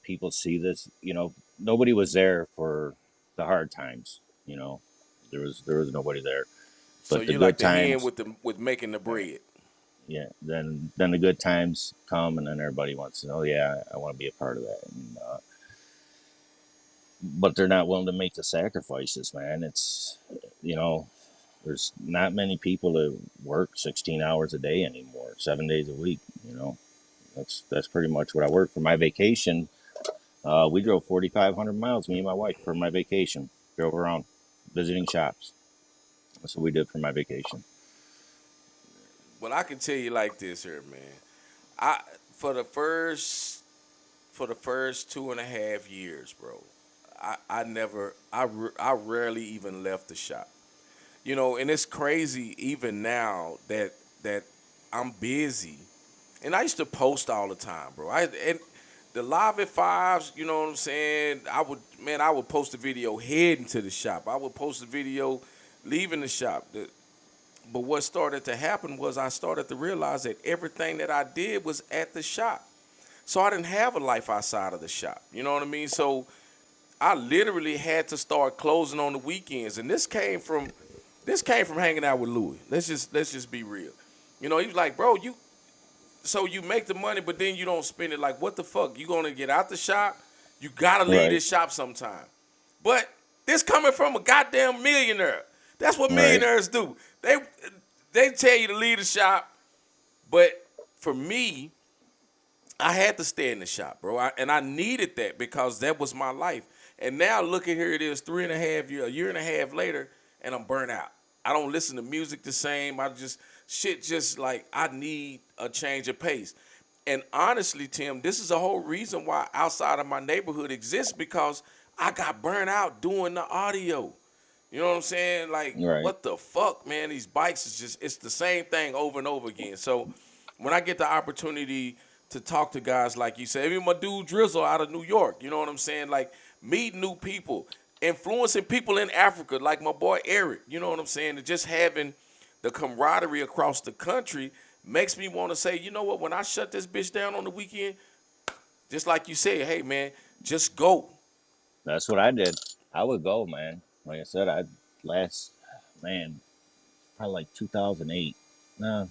people see this. Nobody was there for the hard times. You know, there was nobody there. So But the you like good the hand times, with making the right? bread. Yeah. Then the good times come, and then everybody wants to know. Yeah, I want to be a part of that. But they're not willing to make the sacrifices, man. It's you know, there's not many people that work 16 hours a day anymore, 7 days a week. That's pretty much what I work for. My vacation, we drove 4,500 miles, me and my wife, for my vacation. Drove around visiting shops. That's what we did for my vacation. Well, I can tell you like this here, man. I for the first for the first 2.5 years, bro. I never I rarely even left the shop. And it's crazy even now that I'm busy. And I used to post all the time, bro. And the live at fives, you know what I'm saying? I would post a video heading to the shop. I would post a video leaving the shop. But what started to happen was I started to realize that everything that I did was at the shop. So I didn't have a life outside of the shop. You know what I mean? So I literally had to start closing on the weekends. And this came from hanging out with Louis. Let's just be real. He was like, bro, you make the money, but then you don't spend it. Like, what the fuck? You gonna get out the shop? You gotta leave Right, this shop sometime. But this coming from a goddamn millionaire. That's what right, millionaires do. They tell you to leave the shop, but for me, I had to stay in the shop, bro. And I needed that because that was my life. And now look at here it is, 3.5 years, a year and a half later, and I'm burnt out. I don't listen to music the same. Just like I need a change of pace. And honestly, Tim, this is the whole reason why outside of my neighborhood exists because I got burnt out doing the audio. You know what I'm saying? Like, right. what the fuck, man? These bikes is it's the same thing over and over again. So when I get the opportunity to talk to guys like you said, even my dude Drizzle out of New York, you know what I'm saying? Like, meet new people, influencing people in Africa, like my boy Eric, you know what I'm saying? And just having the camaraderie across the country makes me want to say, you know what, when I shut this bitch down on the weekend, just like you said, hey man, just go. That's what I did. I would go, man. Like I said, last, man, probably like 2008. No,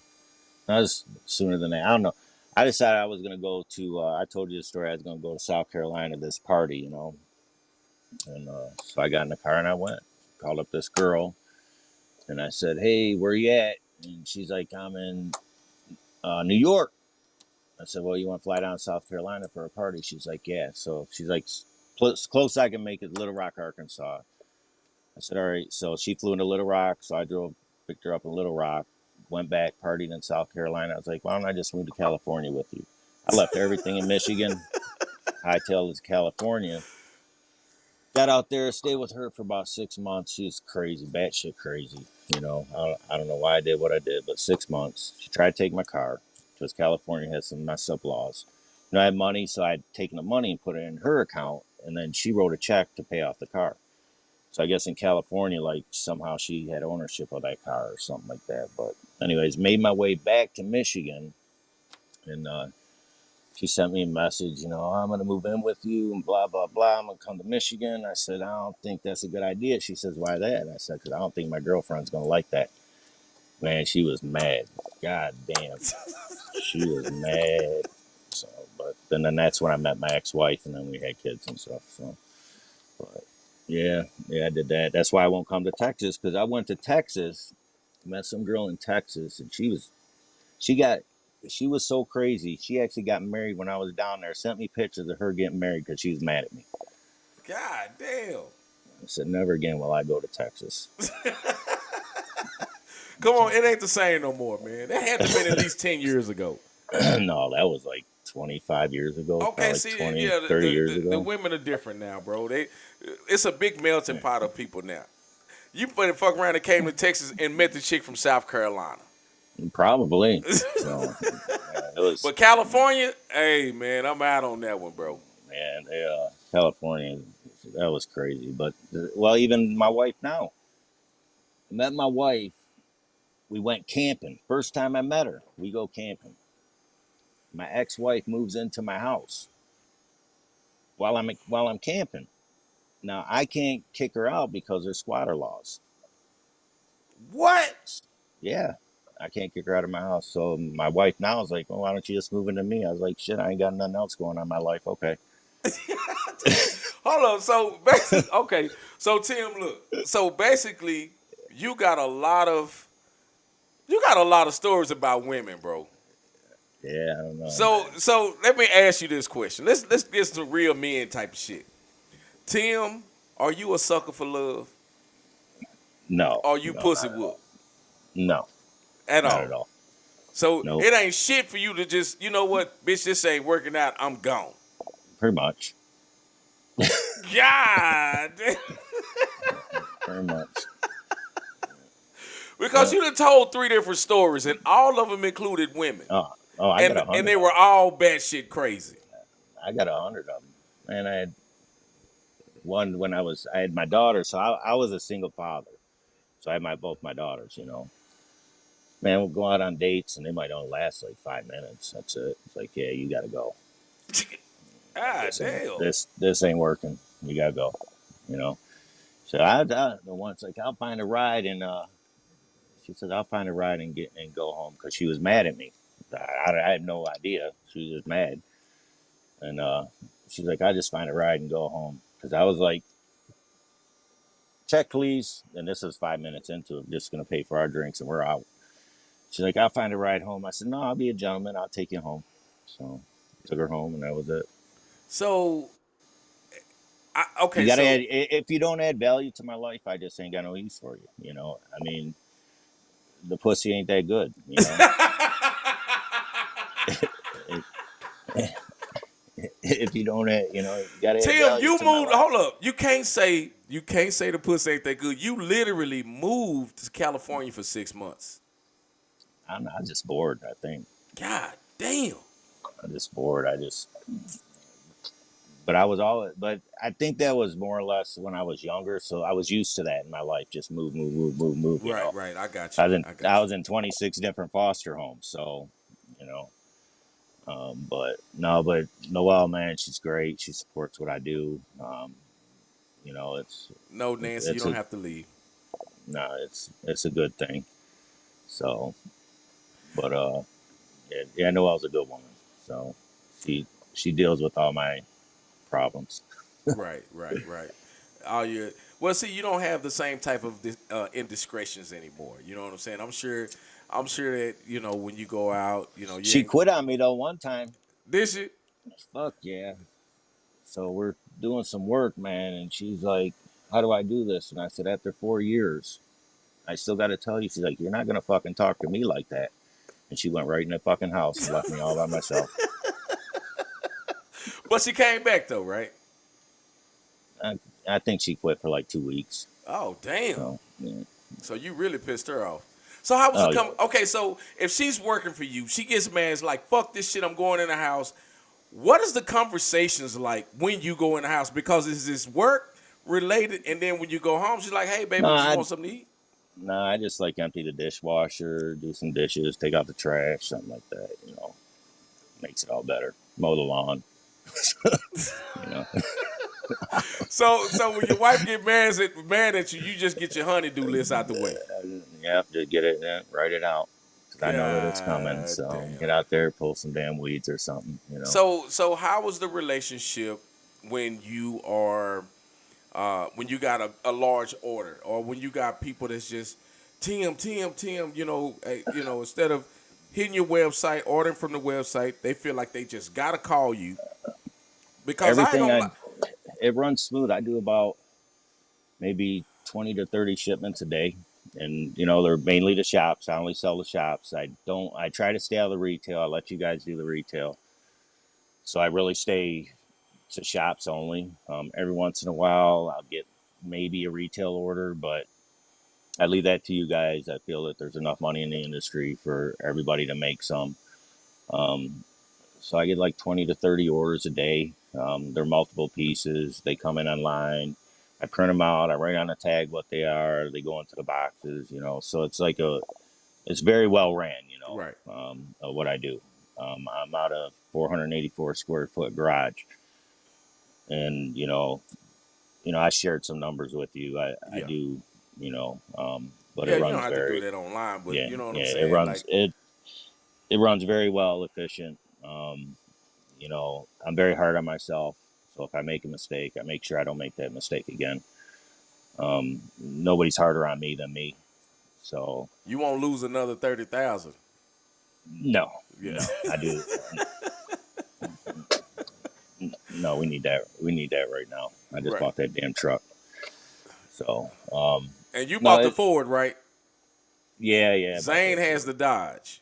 that was sooner than that. I don't know. I decided I was going to go to, I told you the story. I was going to go to South Carolina to this party, And so I got in the car and I went. Called up this girl and I said, hey, where you at? And she's like, I'm in New York. I said, well, you want to fly down to South Carolina for a party? She's like, yeah. So she's like, close I can make it, Little Rock, Arkansas. I said, all right. So she flew into Little Rock. So I drove, picked her up in Little Rock, went back, partied in South Carolina. I was like, why don't I just move to California with you? I left everything in Michigan, hightailed to California. got out there, stayed with her for about 6 months. She's crazy, batshit crazy. I don't know why I did what I did, but 6 months. She tried to take my car because California has some messed up laws. I had money, so I'd taken the money and put it in her account, and then she wrote a check to pay off the car. So I guess in California, like somehow she had ownership of that car or something like that. But anyways, made my way back to Michigan, and she sent me a message, I'm going to move in with you and blah, blah, blah. I'm going to come to Michigan. I said, I don't think that's a good idea. She says, why that? I said, because I don't think my girlfriend's going to like that. Man, she was mad. God damn. She was mad. So, but then that's when I met my ex-wife, and then we had kids and stuff. So, but yeah, I did that. That's why I won't come to Texas, because I went to Texas, met some girl in Texas, and she was so crazy. She actually got married when I was down there. Sent me pictures of her getting married because she was mad at me. God damn. I said, never again will I go to Texas. Come on, it ain't the same no more, man. That had to have been at least 10 years ago. No, that was like 25 years ago. Okay, Probably see, 20, yeah, 30 years the ago. women are different now, bro. It's a big melting pot of people now. You fuck around and came to Texas and met the chick from South Carolina. Probably. So, it was, But California, hey, man, I'm out on that one, bro. man, California, that was crazy. But, well, even my wife now. I met my wife. We went camping. First time I met her, we go camping. My ex-wife moves into my house while I'm camping. Now I can't kick her out because there's squatter laws. What? Yeah, I can't kick her out of my house. So my wife now is like, "Well, why don't you just move into me?" I was like, "Shit, I ain't got nothing else going on in my life." Okay. Hold on. So basically, okay. So Tim, look. So basically, you got a lot of stories about women, bro. Yeah, I don't know, So man. so let me ask you this question. Let's get some real men type of shit. Tim, are you a sucker for love? No, Or you no, pussy not at whoop all. No, at not at all? all. So Nope. it ain't shit for you to just, you know what, bitch, this ain't working out. I'm gone. Pretty much. God. Pretty much. Because Yeah. you done told three different stories and all of them included women. Oh, I got And 100 they of were them. all batshit crazy. I got 100 of them. And I had one when I had my daughter, so I was a single father. So I had both my daughters. Man, we'll go out on dates and they might only last like 5 minutes. That's it. It's like, yeah, you gotta go. Ah, This ain't damn. this ain't working. You gotta go. You know. So the one's like, I'll find a ride, and she said, I'll find a ride and go home because she was mad at me. I had no idea. She was just mad, and she's like, I just find a ride and go home because I was like, check please, and this is 5 minutes into it. Just gonna pay for our drinks and we're out. She's like, I'll find a ride home. I said, no, I'll be a gentleman. I'll take you home. So took her home, and that was it. So, You okay, gotta so. add, if you don't add value to my life, I just ain't got no use for you. I mean, the pussy ain't that good. If you don't add, you gotta add Tim, value you to my moved. life. Hold up. You can't say the pussy ain't that good. You literally moved to California for 6 months. I'm not just bored. I think God damn. I'm just bored. But but I think that was more or less when I was younger. So I was used to that in my life. Just move, move, move, move, move. Right, right. I got I you. was in I I got you. was in 26 different foster homes. So, you know, but no, but Noelle, man, she's great. She supports what I do. It's No, Nancy, you it's don't a have to leave. no, it's a good thing. So, but yeah, Noelle's a good woman. So she she deals with all my problems. Right, right, right. All your well, see, you don't have the same type of indiscretions anymore. You know what I'm saying? I'm sure that when you go out, you She ain't quit on me though one time. this shit. Fuck yeah. So we're doing some work, man, and she's like, "How do I do this?" And I said, "After 4 years, I still got to tell you." She's like, "You're not gonna fucking talk to me like that." And she went right in the fucking house and left me all by myself. But she came back though, right? I, I think she quit for like 2 weeks. Oh damn. So yeah. So you really pissed her off. So how was it Oh yeah. come? Okay, so if she's working for you, she gets mad. It's like fuck this shit. I'm going in the house. What is the conversations like when you go in the house? Because is this work related? And then when you go home, she's like, "Hey, No, baby, just want something to eat." I just like empty the dishwasher, do some dishes, take out the trash, something like that. Makes it all better. Mow the lawn. you know. So when your wife get mad at you, you just get your honeydew list out the way. Yeah, just get it, write it out, because I know that it's coming. God So damn. get out there, pull some damn weeds or something. So how was the relationship when you are when you got a large order or when you got people that's just Tim, instead of hitting your website, ordering from the website, they feel like they just gotta call you because I ain't Everything gonna lie. it runs smooth. I do about maybe 20 to 30 shipments a day. And they're mainly to shops. I only sell to shops. I try to stay out of the retail. I let you guys do the retail. So I really stay to shops only. Every once in a while, I'll get maybe a retail order, but I leave that to you guys. I feel that there's enough money in the industry for everybody to make some. Um, so I get like 20 to 30 orders a day. They're multiple pieces. They come in online. I print them out. I write on a tag what they are. They go into the boxes. So it's very well ran. Right. What I do. I'm out of 484 square foot garage, and I shared some numbers with you. I Yeah. do, but it Yeah, you don't runs have to do very, that online, but yeah, you know what I'm yeah. It saying? runs Like, it runs very well, efficient. I'm very hard on myself, so if I make a mistake, I make sure I don't make that mistake again. Nobody's harder on me than me, so you won't lose another 30,000. no, Yeah. no, I do. No, we need that. We need that right now. I just Right. bought that damn truck, so And you no, bought the Ford, right? yeah, yeah, about Zane that has Ford. the Dodge.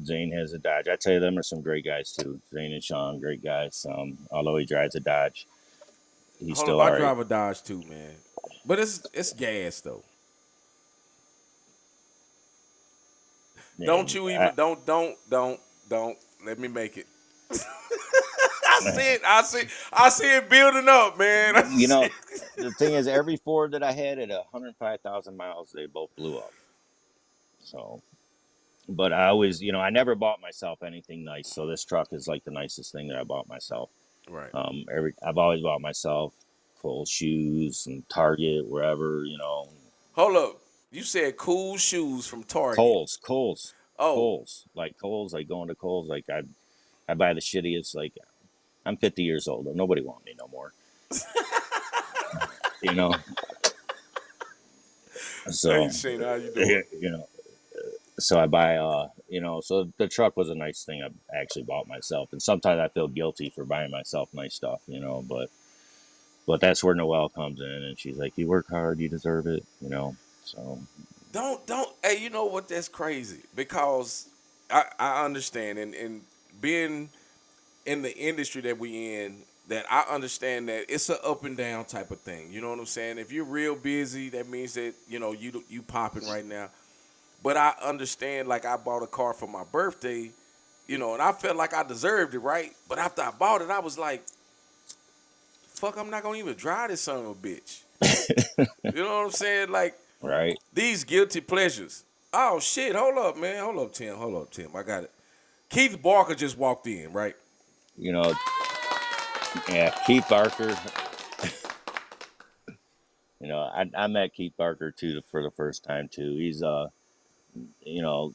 Zane has a Dodge. I tell you, them are some great guys too. Zane and Sean, great guys. Although he drives a Dodge, he's Hold up, still I all right. drive a Dodge too, man. But it's gas though. Don't And you even don't let me make it. I see it building up, man. I you see know, it. the thing is, every Ford that I had at 105,000 miles, they both blew up. So, but I always, I never bought myself anything nice. So this truck is like the nicest thing that I bought myself. Right. I've always bought myself cool shoes and Target, wherever. Hold up. You said cool shoes from Target. Coles, Oh, Coles, like going to Coles, like I buy the shittiest. Like I'm 50 years old, nobody want me no more. You know, hey so Shane, how you doing? you know, so I buy so the truck was a nice thing I actually bought myself, and sometimes I feel guilty for buying myself nice stuff. But that's where Noelle comes in, and she's like, "You work hard, you deserve it." So Don't. Hey, you know what? That's crazy because I understand and being in the industry that we in, that I understand that it's a up and down type of thing. You know what I'm saying? If you're real busy, that means that you popping right now. But I understand. Like I bought a car for my birthday, and I felt like I deserved it, right? But after I bought it, I was like, "Fuck, I'm not gonna even drive this son of a bitch." You know what I'm saying? Like right, these guilty pleasures. Oh shit! Hold up, man. Hold up, Tim. Hold up, Tim. I got it. Keith Barker just walked in, right? you know, yeah, Keith Barker. I met Keith Barker too for the first time too. He's you know,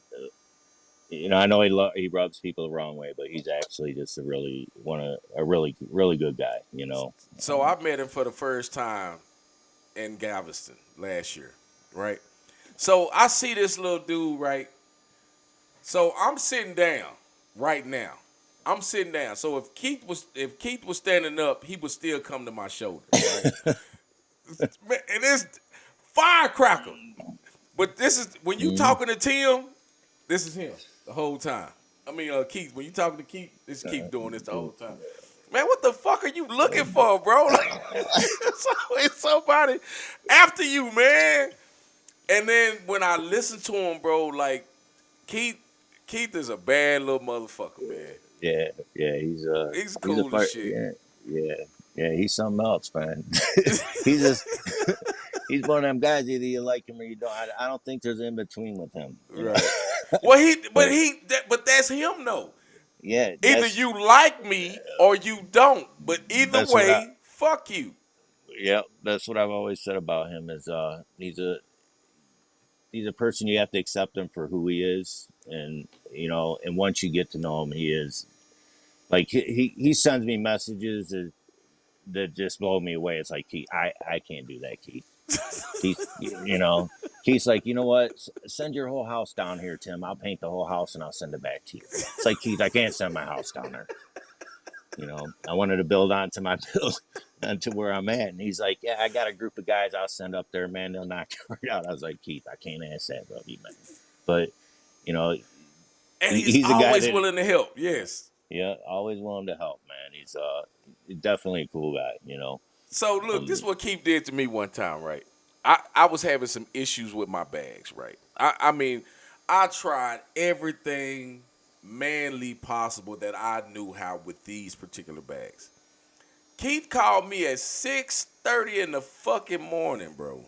I know he rubs people the wrong way, but he's actually just a really really good guy. So I met him for the first time in Galveston last year, right? So I see this little dude, right? So I'm sitting down right now. I'm sitting down. So if Keith was standing up, he would still come to my shoulder, right? Man, and it's firecracker. But this is when you Mhm. talking to Tim, this is him the whole time. I mean, Keith, when you talking to Keith, this is Keith doing this the whole time. Man, what the fuck are you looking for, bro? Like, it's always somebody after you, man. And then when I listen to him, bro, like Keith, Keith is a bad little motherfucker, man. Yeah, yeah, He's he's a cool as fire. shit. Yeah, yeah, yeah. He's something else, man. he's just he's one of them guys. Either you like him or you don't. I don't think there's in between with him. You know. Right. Well, But but that's him though. yeah, Either you like me or you don't. But either that's what I. way, fuck you. Yeah, that's what I've always said about him. Is he's a person you have to accept him for who he is, and and once you get to know him, he is like he sends me messages that just blow me away. It's like Keith, I can't do that, Keith. Keith, Keith's like, you know what? Send your whole house down here, Tim. I'll paint the whole house and I'll send it back to you. It's like, Keith, I can't send my house down there. I wanted to build onto my build onto where I'm at, and he's like, yeah, I got a group of guys I'll send up there, man. They'll knock it right out. I was like, Keith, I can't ask that of you, man. But you know, And he's he's a guy always that, willing to help. Yes. yeah, always willing to help, man. He's definitely a cool guy. So look, this is Um, what Keith did to me one time, right? I was having some issues with my bags, right? I mean, I tried everything manly possible that I knew how with these particular bags. Keith called me at 6:30 in the fucking morning, bro.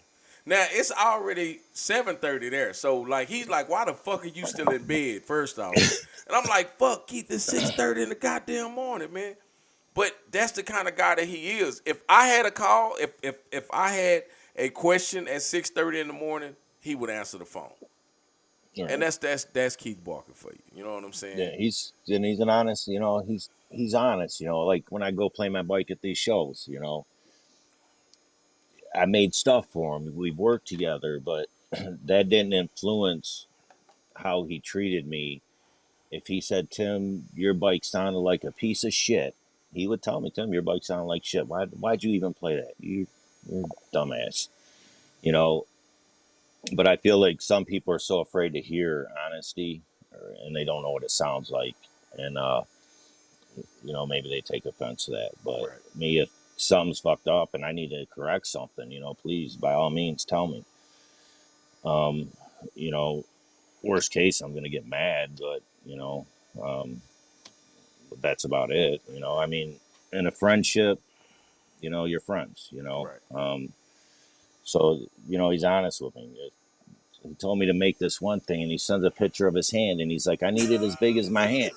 Now it's already 7:30 there, so like he's like, "Why the fuck are you still in bed?" First off, and I'm like, "Fuck, Keith, it's 6:30 in the goddamn morning, man." But that's the kind of guy that he is. If I had a call, if I had a question at 6:30 in the morning, he would answer the phone. And right. that's Keith Barker for you. You know what I'm Yeah, saying? he's an honest, he's honest, like when I go play my bike at these shows, I made stuff for him. We've worked together, but that didn't influence how he treated me. If he said, Tim, your bike sounded like a piece of shit, he would tell me, Tim, your bike sounded like shit. Why'd you even play that? You're a dumbass. You know, but I feel like some people are so afraid to hear honesty, and they don't know what it sounds like. And maybe they take offense to that. But Right. me, if something's fucked up and I need to correct something, please, by all means, tell me. Um, you know, Worst case, I'm gonna get mad, but um, that's about it. I mean, in a friendship, you're friends. Right. So he's honest with me. He told me to make this one thing, and he sends a picture of his hand, and he's like, "I need it as big as my hand."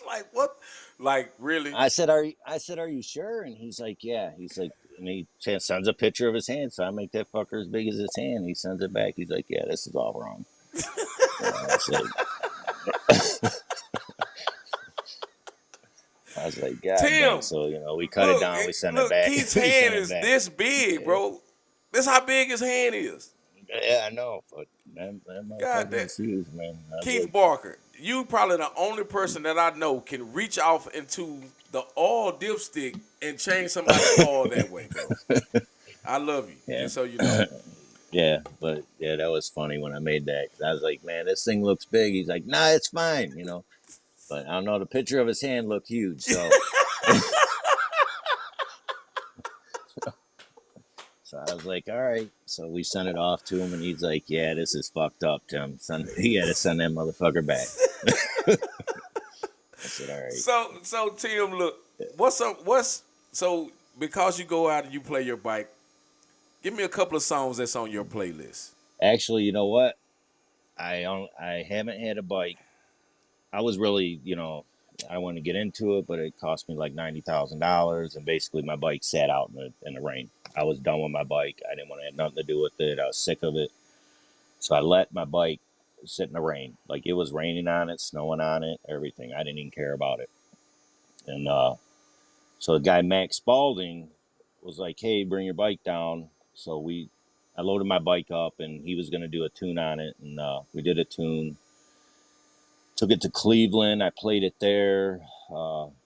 Like what? Like really? Are you sure?" And he's like, "Yeah." He's like, and he sends a picture of his hand. So I make that fucker as big as his hand. He sends it back. He's like, "Yeah, this is all wrong." I was like, "God dang!" Tim, So we cut it down. We send it back. Keith's We hand send it is back. this big, Yeah, bro. This how big his hand is. yeah, I know, but that God motherfucker damn. was huge, man. I was Keith like, Barker, you probably the only person that I know can reach off into the oil dipstick and change somebody's oil that way, bro. I love you, yeah, just so you know. yeah, but yeah, that was funny when I made that. 'Cause I was like, man, this thing looks big. He's like, nah, it's fine. But I don't know. The picture of his hand looked huge, so I was like, all right. So we sent it off to him, and he's like, yeah, this is fucked up, Tim. He had to send that motherfucker back. I said, all right. So Tim, look, what's up? So because you go out and you play your bike? Give me a couple of songs that's on your playlist. Actually, you know what? I haven't had a bike. I was really, I want to get into it, but it cost me like $90,000, and basically my bike sat out in the rain. I was done with my bike. I didn't want to have nothing to do with it. I was sick of it, so I let my bike sit in the rain. Like it was raining on it, snowing on it, everything. I didn't even care about it. And so the guy Max Spalding was like, "Hey, bring your bike down." So I loaded my bike up, and he was going to do a tune on it, and we did a tune. Took it to Cleveland. I played it there.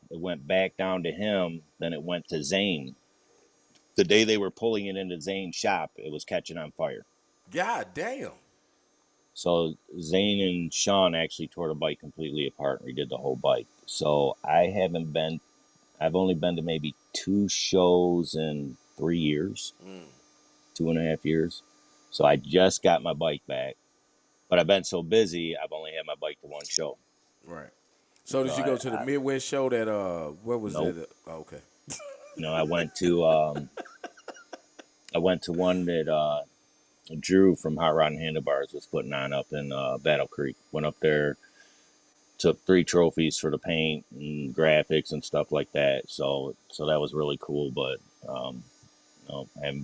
It went back down to him. Then it went to Zane. The day they were pulling it into Zane's shop, it was catching on fire. God damn. So Zane and Sean actually tore the bike completely apart and redid the whole bike. So I haven't been. I've only been to maybe 2 shows in 3 years, Mm, 2.5 years. So I just got my bike back, but I've been so busy, I've only had my bike to one show. right. So So did you go to the I Midwest show that where was nope. that? Oh, okay. I went to one that Drew from Hot Rod and Handlebars was putting on up in Battle Creek. Went up there, took 3 trophies for the paint and graphics and stuff like that. So that was really cool. But I haven't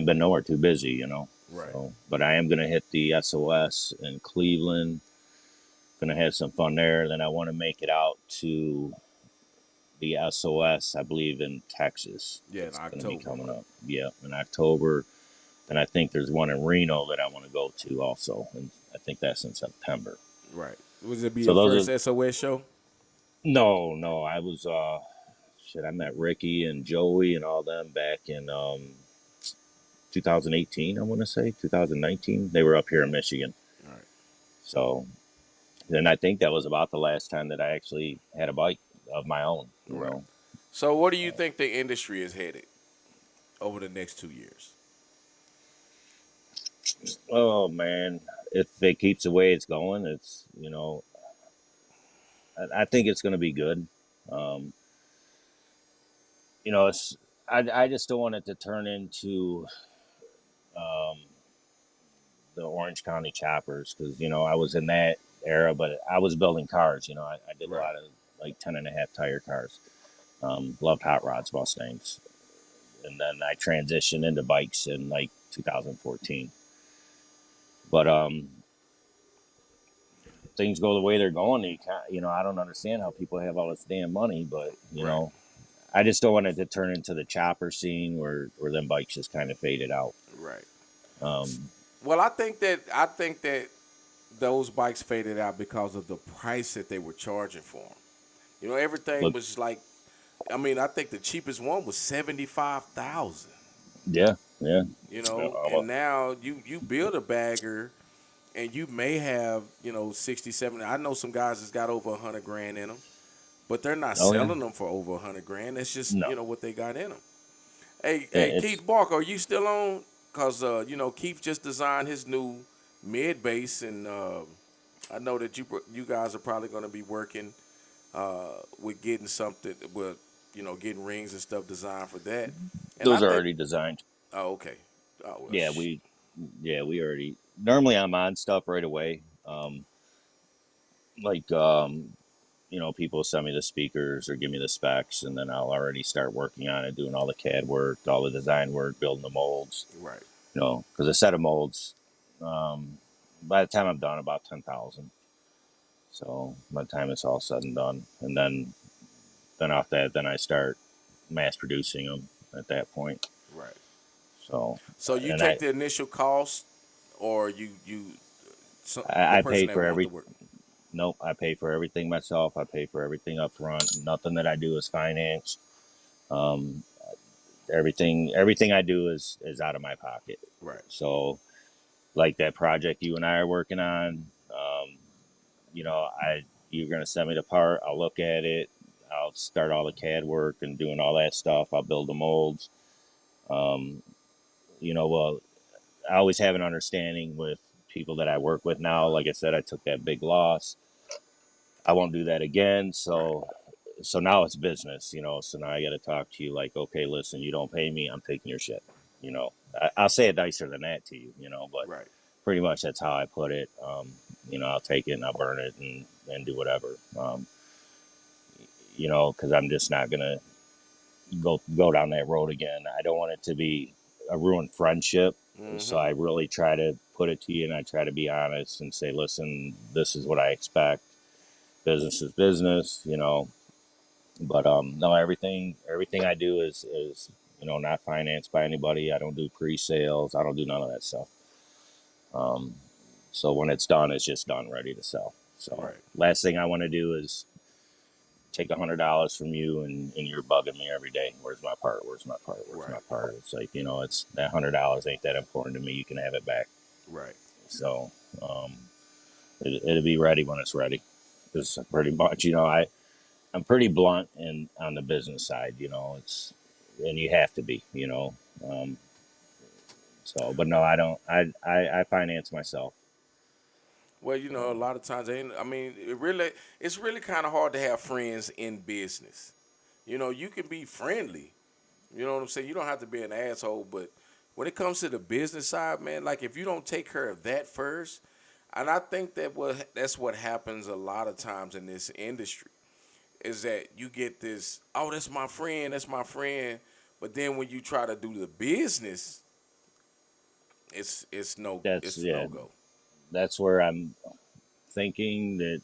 been nowhere, too busy. Right. So, but I am gonna hit the SOS in Cleveland. Gonna have some fun there. Then I want to make it out to the SOS, I believe, in Texas. Yeah, in That's gonna be October, coming right? up. Yeah, in October. And I think there's one in Reno that I want to go to also, and I think that's in September. Right. Was it be So your those first are SOS show? no. I was shit. I met Ricky and Joey and all them back in 2018. I want to say 2019. They were up here in Michigan. All right. So then I think that was about the last time that I actually had a bike of my own. Right. So where do you think the industry is headed over the next 2 years? Oh man, if it keeps the way it's going, it's I think it's going to be good. Um, it's I just don't want it to turn into um, the Orange County choppers because I was in that era, but I was building cars. I did a Right. lot of like 10.5 tire cars. Loved hot rods, Mustangs, and then I transitioned into bikes in like 2014. But things go the way they're going. I don't understand how people have all this damn money, but Right. I just don't want it to turn into the chopper scene where them bikes just kind of faded out. Right. Um, Well, I think that those bikes faded out because of the price that they were charging for them. Everything look, was like. I mean, I think the cheapest one was 75,000. yeah, yeah. And now you build a bagger, and you may have 60, 70. I know some guys that's got over 100 grand in them, but they're not Oh yeah, selling them for over 100 grand. That's just no, what they got in them. Hey, it's Keith Barker, are you still on? Cause Keith just designed his new mid bass, and I know that you guys are probably going to be working with getting something with getting rings and stuff designed for that. And I those are think, already designed. oh, okay, oh well, Yeah, we already normally I'm on stuff right away. Like people send me the speakers or give me the specs, and then I'll already start working on it, doing all the CAD work, all the design work, building the molds. right, Because a set of molds, um, by the time I'm done, about 10,000. So by the time it's all said and done, and then off that, then I start mass producing them at that point. right. So So you and take the initial cost, or the I person pay that for want the every. work. Nope, I pay for everything myself. I pay for everything up front. Nothing that I do is financed. Um, everything I do is out of my pocket. Right, So like that project you and I are working on, I you're gonna send me the part. I'll look at it. I'll start all the CAD work and doing all that stuff. I'll build the molds. Um, well, I always have an understanding with people that I work with now. Like I said, I took that big loss. I won't do that again. right, So now it's business. So now I got to talk to you like, okay, listen, you don't pay me, I'm taking your shit. I'll say it nicer than that to you, but right, pretty much that's how I put it. I'll take it and I'll burn it and do whatever. Because I'm just not gonna go down that road again. I don't want it to be a ruined friendship. So mm-hmm, I really try to put it to you, and I try to be honest and say, listen, this is what I expect. Business is business. But no, everything I do is not financed by anybody. I don't do pre-sales. I don't do none of that stuff. Um, so when it's done, it's just done, ready to sell. So right, last thing I want to do is take $100 from you and you're bugging me every day. Where's my part? Where's my part? Where's right, my part? It's like it's that $100 ain't that important to me. You can have it back. right. So it'll be ready when it's ready. Because pretty much I I'm pretty blunt and on the business side, and you have to be, Um, so, but no, I don't. I finance myself. Well, a lot of times, I mean, it's really kind of hard to have friends in business. You can be friendly. You know what I'm saying? You don't have to be an asshole, but when it comes to the business side, man, like if you don't take care of that first, and I think that's what happens a lot of times in this industry is that you get this, oh, that's my friend, but then when you try to do the business, That's it's yeah. no go. That's where I'm thinking that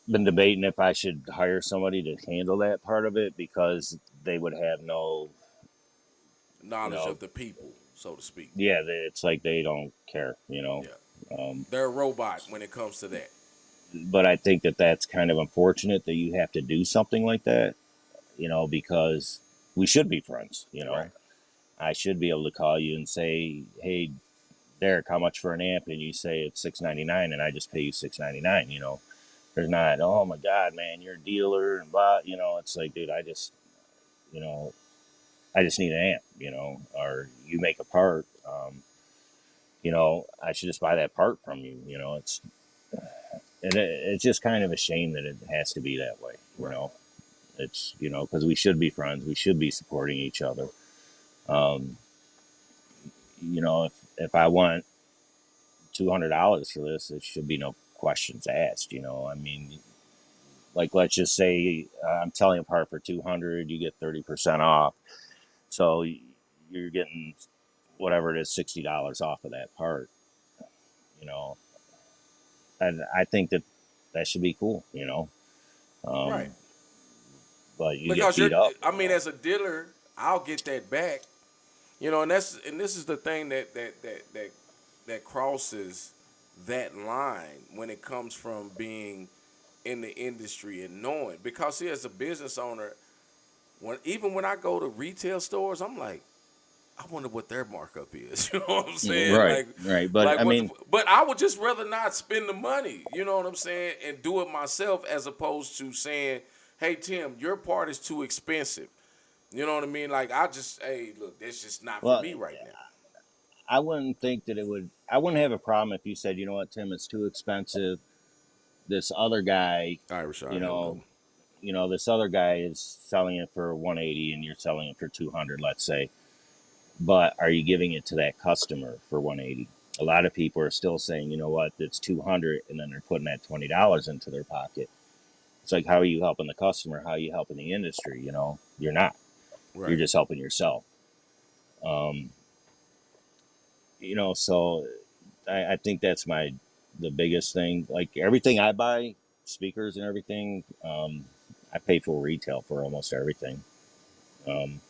been debating if I should hire somebody to handle that part of it because they would have no, you Knowledge know, of the people, so to speak. yeah, it's like they don't care. Yeah, Um, they're a robot when it comes to that. but I think that that's kind of unfortunate that you have to do something like that, because we should be friends. Right, I should be able to call you and say, hey, Derek, how much for an amp? And you say it's $6.99, and I just pay you $6.99. There's not, oh my God, man, you're a dealer and blah. It's like, dude, you know, I just need an amp. Or you make a part. I should just buy that part from you. It's just kind of a shame that it has to be that way. right, It's because we should be friends, we should be supporting each other. Um, if I want $200 for this, it should be no questions asked. I mean, like let's just say I'm selling a part for 200, you get 30% off, so you're getting whatever it is, $60 off of that part. You know, and I think that that should be cool. right. Um, but you get Because beat up. I mean, as a dealer, I'll get that back. And this is the thing that crosses that line when it comes from being in the industry and knowing. Because see, as a business owner, even when I go to retail stores, I'm like, I wonder what their markup is. You know what I'm saying? Right, right. But Like I what? mean, But I would just rather not spend the money. You know what I'm saying? And do it myself as opposed to saying, "Hey Tim, your part is too expensive." You know what I mean? Like hey, look, that's just not for well, me right now. I wouldn't think that it would. I wouldn't have a problem if you said, you know what, Tim, it's too expensive. This other guy, All right, you Rashad, have a good know, one. this other guy is selling it for 180, and you're selling it for 200, let's say. But are you giving it to that customer for 180? A lot of people are still saying, you know what, it's 200, and then they're putting that $20 into their pocket. It's like, how are you helping the customer? How are you helping the industry? You're not. You're Right. just helping yourself. Um, so I think that's the biggest thing. Like everything I buy, speakers and everything, I pay full retail for almost everything. Um,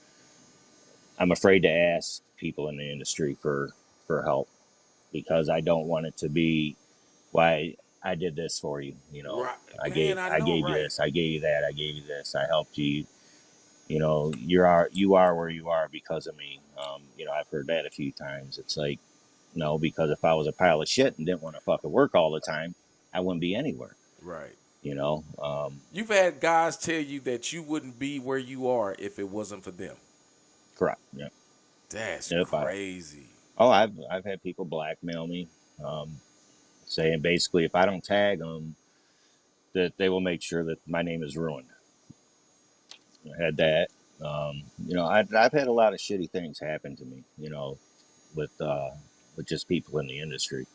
I'm afraid to ask people in the industry for help because I don't want it to be why I did this for you. Right. I Man, gave I I know, gave you right. this, I gave you that, I gave you this, I helped you. You are where you are because of me. I've heard that a few times. It's like, no, because if I was a pile of shit and didn't want to fucking work all the time, I wouldn't be anywhere. Right. You know. You've had guys tell you that you wouldn't be where you are if it wasn't for them. Correct. Yeah. That's If I crazy. I've had people blackmail me, um, saying basically if I don't tag them, that they will make sure that my name is ruined. I had that. I've had a lot of shitty things happen to me. With with just people in the industry.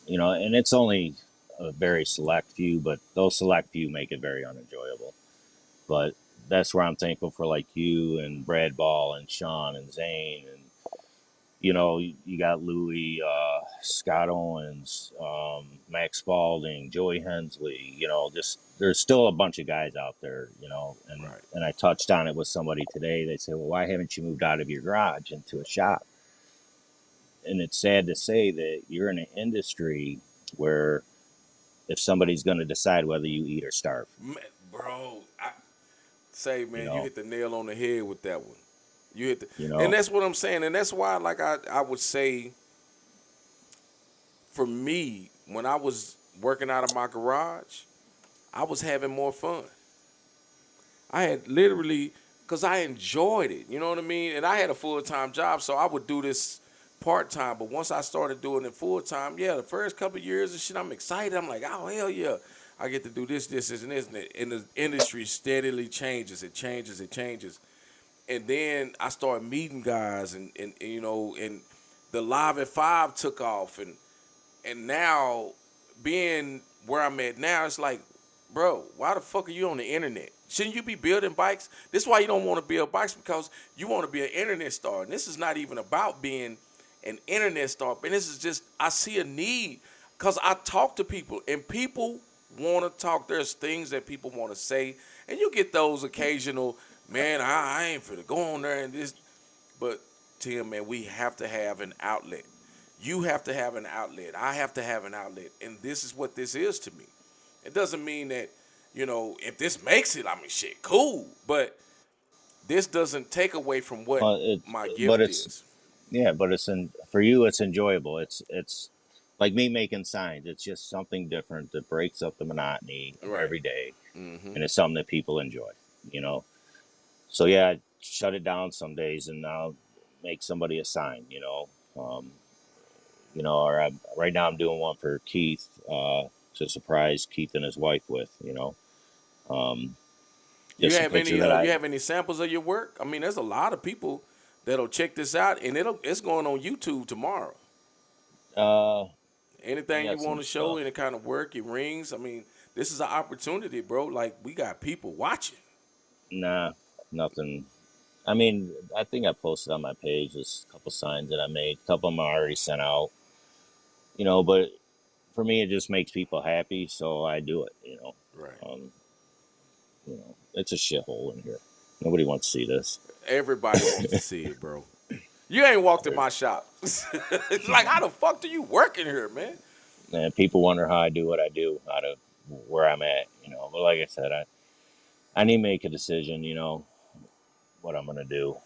And it's only a very select few, but those select few make it very unenjoyable. But that's where I'm thankful for like you and Brad Ball and Sean and Zane and you got Louis, Scott Owens, Max Spalding, Joey Hensley. Just there's still a bunch of guys out there. And Right. I touched on it with somebody today. They say, well, why haven't you moved out of your garage into a shop? And it's sad to say that you're in an industry where if somebody's going to decide whether you eat or starve, Man, bro, you man, you know, hit the nail on the head with that one. You hit the, you and know, that's what I'm saying, and that's why, like I would say, for me, when I was working out of my garage, I was having more fun. I had literally, because I enjoyed it. You know what I mean? And I had a full time job, so I would do this part time. But once I started doing it full time, yeah, the first couple of years and shit, I'm excited. I'm like, oh hell yeah, I get to do this, and this, and the industry steadily changes. It changes. It changes. And then I started meeting guys, and you know, and the Live at Five took off, and now being where I'm at now, it's like, bro, why the fuck are you on the internet? Shouldn't you be building bikes? This is why you don't want to build bikes, because you want to be an internet star. And this is not even about being an internet star. And this is just, I see a need because I talk to people and people want to talk. There's things that people want to say. And you get those occasional, man, I ain't finna go on there and this. But Tim, man, we have to have an outlet. You have to have an outlet. I have to have an outlet. And this is what this is to me. It doesn't mean that, you know, if this makes it, I mean, shit, cool. But this doesn't take away from what It, my but gift it's is. yeah, but it's for you. It's enjoyable. It's like me making signs. It's just something different that breaks up the monotony of Right. every day, Mm-hmm. and it's something that people enjoy. You know. So yeah, I shut it down some days, and I'll make somebody a sign. Um, or right now I'm doing one for Keith to surprise Keith and his wife with. Um, You just a have picture any that you I have any samples of your work? I mean, there's a lot of people that'll check this out, and it's going on YouTube tomorrow. uh, I Anything you got want some to show, stuff. any kind of work, it rings. I mean, this is an opportunity, bro. Like, we got people watching. Nah, nothing. I mean, I think I posted on my page just a couple signs that I made. A couple of them I already sent out. But for me, it just makes people happy, so I do it. Right. Um, it's a shithole in here. Nobody wants to see this. Everybody wants to see it, bro. You ain't walked in my shop. It's like, how the fuck do you work in here, man? And people wonder how I do what I do, out of where I'm at. But like I said, I need to make a decision. What I'm gonna do.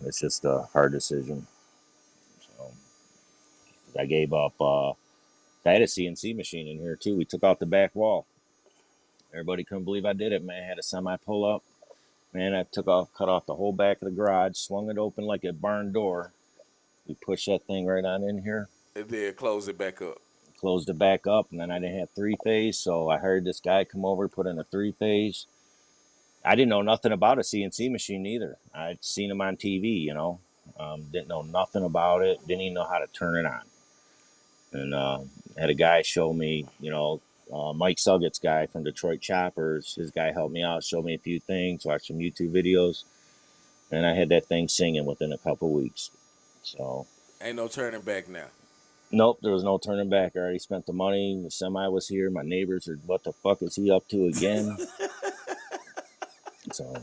It's just a hard decision. So I gave up. I had a CNC machine in here too. We took out the back wall. Everybody couldn't believe I did it, man. I had a semi pull up. Man, I cut off the whole back of the garage, swung it open like a barn door. We pushed that thing right on in here, And then close it back up. closed it back up, and then I didn't have three phase, so I hired this guy come over, put in a three phase. I didn't know nothing about a CNC machine either. I'd seen them on TV, didn't know nothing about it, didn't even know how to turn it on. And had a guy show me, Mike Suggett's guy from Detroit Choppers. His guy helped me out, showed me a few things, watched some YouTube videos, and I had that thing singing within a couple weeks. So, Ain't no turning back now. nope, there was no turning back. I already spent the money. The semi was here. My neighbors are, what the fuck is he up to again? So,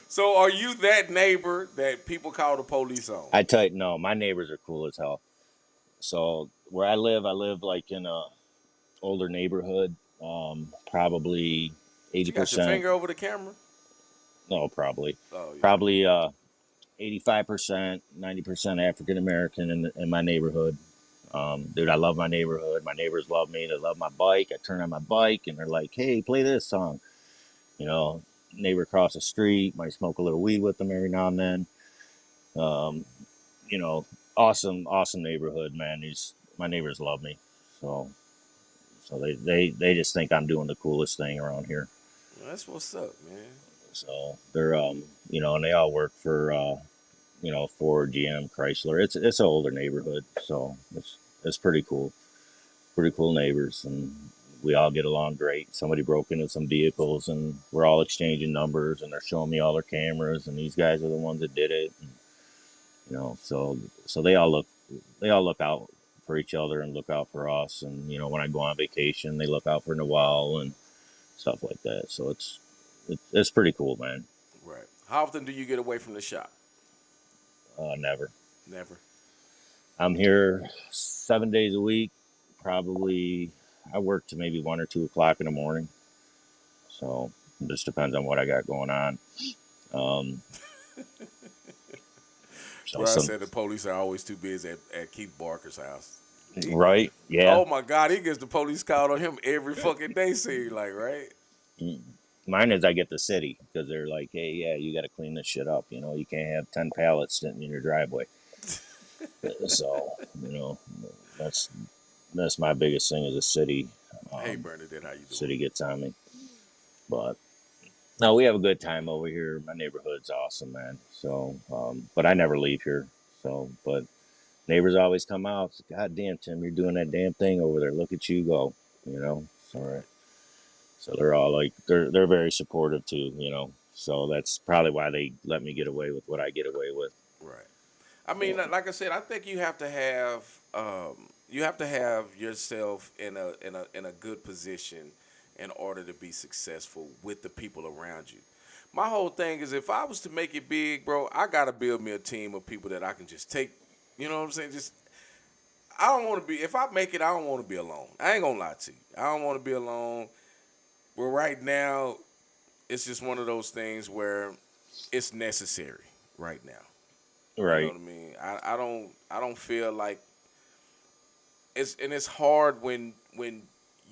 So are you that neighbor that people call the police on? I tell you, no, my neighbors are cool as hell. So, where I live like in a older neighborhood, probably But eighty you got your percent. finger over the camera? No, probably, Oh yeah. probably 85%, 90% African American in my neighborhood. Dude, I love my neighborhood. My neighbors love me. They love my bike. I turn on my bike and they're like, "Hey, play this song." You know, Neighbor across the street might smoke a little weed with them every now and then. Um, you know, awesome, awesome neighborhood, man. My neighbors love me. So, they just think I'm doing the coolest thing around here. Well, that's what's up, man. So they're and they all work for Ford, GM, Chrysler. It's an older neighborhood, so it's pretty cool. Pretty cool neighbors, and we all get along great. Somebody broke into some vehicles, and we're all exchanging numbers, and they're showing me all their cameras, and these guys are the ones that did it. And, so they all look out for each other and look out for us. And when I go on vacation, they look out for Noel and stuff like that. So it's pretty cool, man. Right. How often do you get away from the shop? Never. Never. I'm here 7 days a week. Probably I work to maybe 1 or 2 o'clock in the morning. So it just depends on what I got going on. Um, so Bro, I some said the police are always too busy at Keith Barker's house. Right? Yeah. Oh my God, he gets the police called on him every fucking day. Seem like, right? Mm. Mine is I get the city because they're like, hey, yeah, you got to clean this shit up. You know, you can't have 10 pallets sitting in your driveway. So, you know, that's that's my biggest thing is the city. Hey Um, Bernadette, how you doing? city gets on me. But no, we have a good time over here. My neighborhood's awesome, man. So, but I never leave here. So, but neighbors always come out. God damn, Tim, you're doing that damn thing over there. Look at you go. You know. So, Right, so they're all like they're very supportive too. You know. So that's probably why they let me get away with what I get away with. right. I mean, So, like I said, I think you have to have yourself in a good position in order to be successful with the people around you. My whole thing is if I was to make it big, bro, I gotta build me a team of people that I can just take. You know what I'm saying? Just I don't want to be. If I make it, I don't want to be alone. I ain't gonna lie to you. I don't want to be alone. But right now, it's just one of those things where it's necessary right now. You know right. what I mean? I don't feel like it's hard when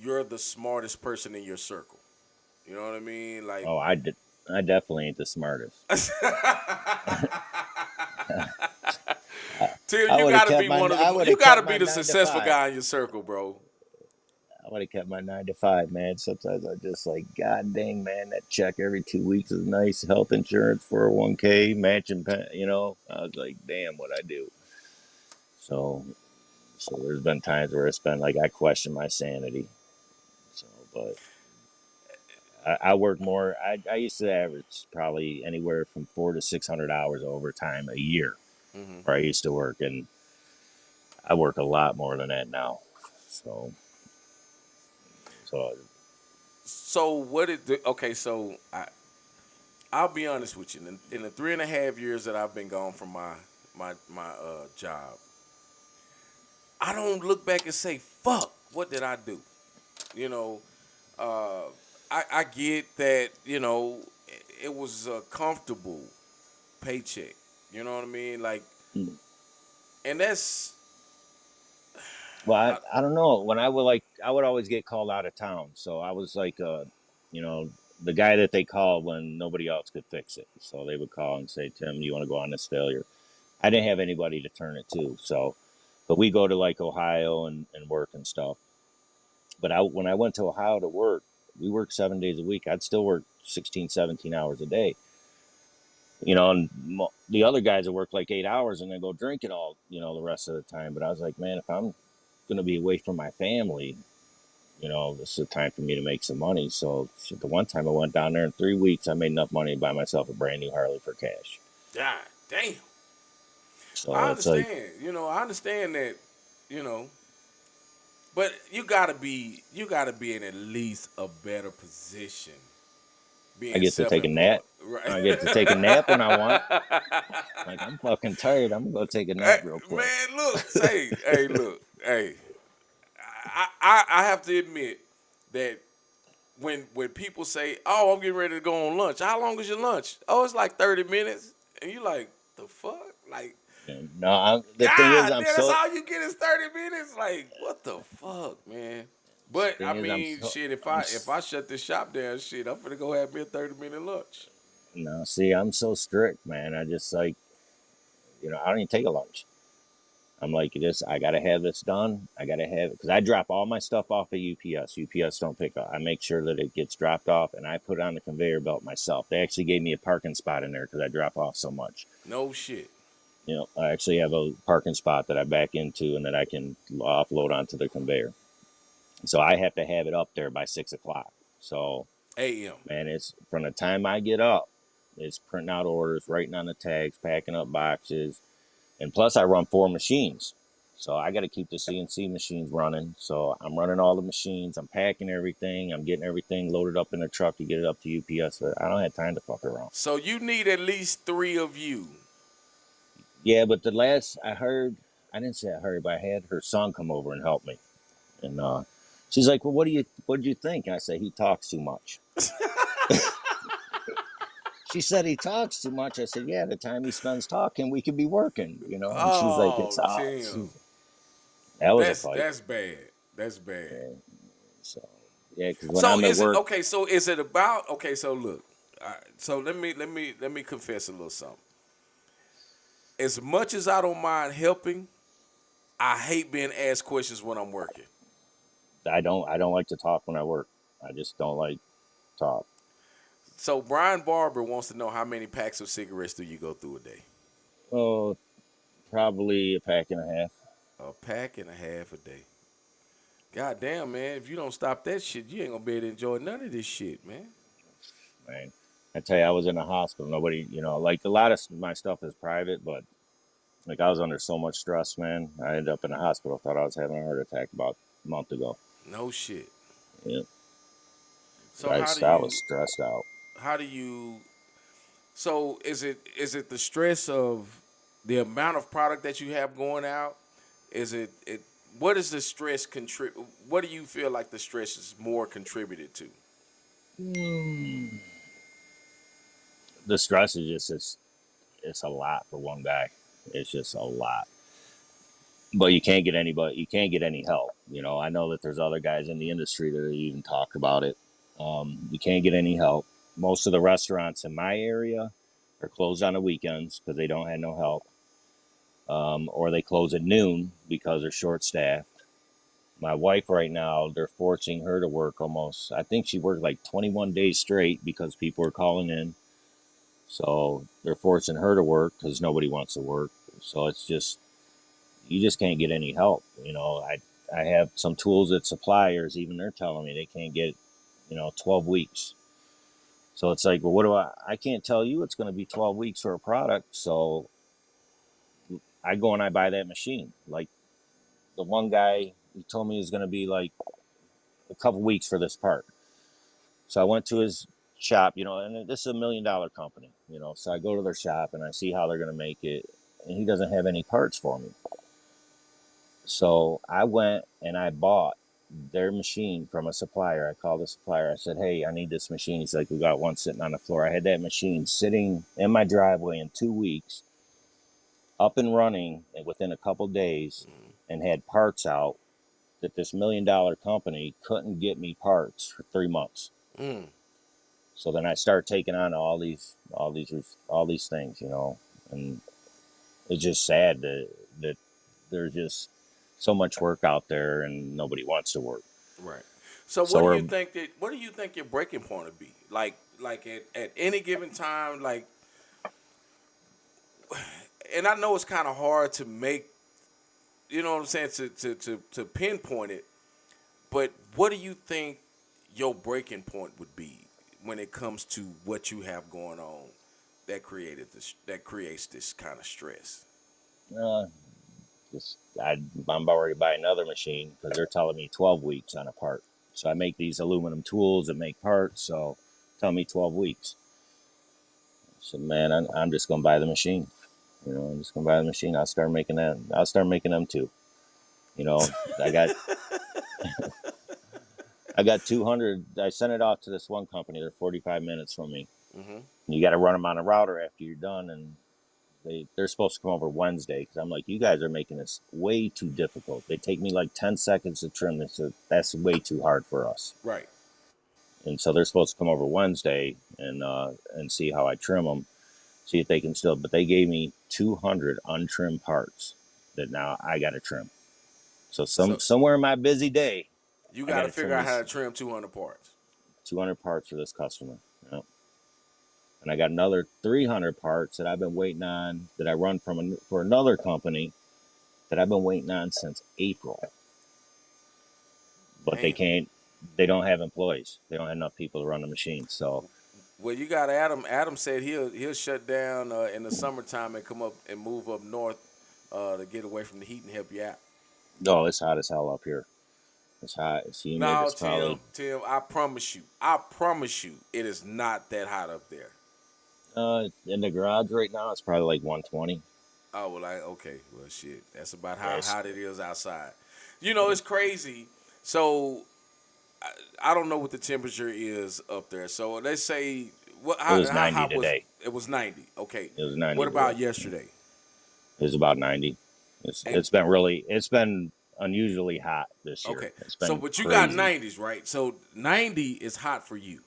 you're the smartest person in your circle. You know what I mean? Like Oh, I definitely ain't the smartest. I, Tim, I you would have gotta kept be my one of I the would you have gotta kept be my the 9 to 5. successful guy in your circle, bro. I would have kept my 9 to 5, man. Sometimes I just like, God dang, man, that check every 2 weeks is nice. Health insurance, 401k, matching, you know. I was like, damn, what I do. So, so there's been times where it's been like I question my sanity. So, but I work more. I used to average probably anywhere from 400 to 600 hours overtime a year Hmm. where I used to work, and I work a lot more than that now. So, so So what is the okay? So I'll be honest with you. In the 3.5 years that I've been gone from my job, I don't look back and say, "Fuck, what did I do?" You know, uh, I get that. It was a comfortable paycheck. You know what I mean? Like, and that's well, I, I don't know. When I would like, I would always get called out of town. So I was like, you know, the guy that they called when nobody else could fix it. So they would call and say, Tim, you want to go on this failure? I didn't have anybody to turn it to. So, but we go to like Ohio and work and stuff. But when I went to Ohio to work, we worked 7 days a week. I'd still work 16, 17 hours a day. You know, and the other guys would work like 8 hours and then go drinking all, you know, the rest of the time. But I was like, man, if I'm going to be away from my family, you know, this is a time for me to make some money. So shit, the one time I went down there in 3 weeks, I made enough money to buy myself a brand new Harley for cash. God damn. So I it's like, understand. I understand that. You know, but you gotta be in at least a better position, I being get to take a nap. self-employed, right? I get to take a nap when I want. Like, I'm fucking tired. I'm going to go take a Hey, nap real quick. man, look, hey, look, hey. I have to admit that when people say, "Oh, I'm getting ready to go on lunch," how long is your lunch? Oh, it's like 30 minutes, and you like the fuck, like. And no, the thing is, God I'm damn, that's so, all you get is 30 minutes. Like, what the fuck, man? But I thing is, mean, shit. If I shut this shop down, shit, I'm gonna go have me a 30-minute lunch. no, see, I'm so strict, man. I just like, you know, I don't even take a lunch. I'm like this. I gotta have this done. I gotta have it because I drop all my stuff off at UPS. UPS don't pick up. I make sure that it gets dropped off, and I put it on the conveyor belt myself. They actually gave me a parking spot in there because I drop off so much. No shit. You know, I actually have a parking spot that I back into and that I can offload onto the conveyor. So I have to have it up there by 6 o'clock. So A.M. man, it's from the time I get up, it's printing out orders, writing on the tags, packing up boxes, and plus I run 4 machines. So I got to keep the CNC machines running. So I'm running all the machines. I'm packing everything. I'm getting everything loaded up in the truck to get it up to UPS. But I don't have time to fuck around. So you need at least three of you. Yeah, but the last I heard, I didn't say I heard, but I had her son come over and help me. And she's like, "Well, what do you think?" And I say, "He talks too much." She said he talks too much. I said, "Yeah, the time he spends talking, we could be working, you know." And she's like, Oh, "It's odd." Tim. That was a That's fight. that's bad. That's bad. Yeah. So yeah, because when So I'm at is it work, okay? So is it about okay? So look, so let me confess a little something. As much as I don't mind helping, I hate being asked questions when I'm working. I don't like to talk when I work. I just don't like talk. So Brian Barber wants to know how many packs of cigarettes do you go through a day? Oh, probably a pack and a half. A pack and a half a day. God damn, man! If you don't stop that shit, you ain't gonna be able to enjoy none of this shit, man. Man, I tell you, I was in a hospital. Nobody, like a lot of my stuff is private, but like I was under so much stress, man. I ended up in a hospital. Thought I was having a heart attack about a month ago. No shit. Yeah, So I was stressed out. how do you so is it the stress of the amount of product that you have going out? Is it what is the stress contribute? What do you feel like the stress is more contributed to? Mm. The stress is just it's a lot for one guy. It's just a lot. But you can't get any help. I know that there's other guys in the industry that even talk about it. You can't get any help. Most of the restaurants in my area are closed on the weekends because they don't have no help, or they close at noon because they're short staffed. My wife right now, they're forcing her to work almost. I think she worked like 21 days straight because people are calling in. So they're forcing her to work because nobody wants to work. So it's just you just can't get any help. I have some tools at suppliers, even they're telling me they can't get, 12 weeks. So it's like, well, what do I can't tell you it's going to be 12 weeks for a product. So I go and I buy that machine. Like the one guy, he told me it's going to be like a couple weeks for this part. So I went to his shop, and this is $1 million company, so I go to their shop and I see how they're going to make it. And he doesn't have any parts for me. So I went and I bought their machine from a supplier. I called the supplier. I said, "Hey, I need this machine." He's like, "We got one sitting on the floor." I had that machine sitting in my driveway in 2 weeks, up and running within a couple days, and had parts out that this $1 million company couldn't get me parts for 3 months. Mm, So then I started taking on all these things, and it's just sad that there's just so much work out there and nobody wants to work. right. So So we're what do you think your breaking point would be? Like at any given time, like and I know it's kind of hard to make, you know what I'm saying, to pinpoint it, but what do you think your breaking point would be when it comes to what you have going on that creates this kind of stress? uh, I'm about ready to buy another machine because they're telling me 12 weeks on a part. So I make these aluminum tools that make parts. So tell me 12 weeks. So man, I'm just gonna buy the machine. I'm just gonna buy the machine. I'll start making that. I'll start making them too. You know, I got I got 200. I sent it off to this one company. They're 45 minutes from me. Hmm. You got to run them on a router after you're done, and they're supposed to come over Wednesday because I'm like, you guys are making this way too difficult. They take me like 10 seconds to trim this. So that's way too hard for us. Right. And so they're supposed to come over Wednesday and see how I trim them, see if they can still. But they gave me 200 untrimmed parts that now I got to trim. So So somewhere in my busy day, you I got got to to trim figure out how these to trim 200 parts. 200 parts for this customer. Yep. And I got another 300 parts that I've been waiting on that I run for another company that I've been waiting on since April. But they Damn. can't. They don't have employees. They don't have enough people to run the machine. So Well, you got Adam. Adam said he'll shut down in the summertime and come up and move up north to get away from the heat and help you out. no, it's hot as hell up here. It's hot. It's humid. No, It's probably Tim, I promise you, it is not that hot up there. in the garage right now. It's probably like 120. Oh well, okay, well shit, that's about how Yes. hot it is outside. You know, it's crazy. So I don't know what the temperature is up there. So let's say It was how 90 hot was today. it? Was 90. Okay. It was 90 What today. about yesterday? It was about 90. And It's been really. It's been. unusually hot this year. Okay. It's So, been but you got crazy. 90s, right? So 90 is hot for you.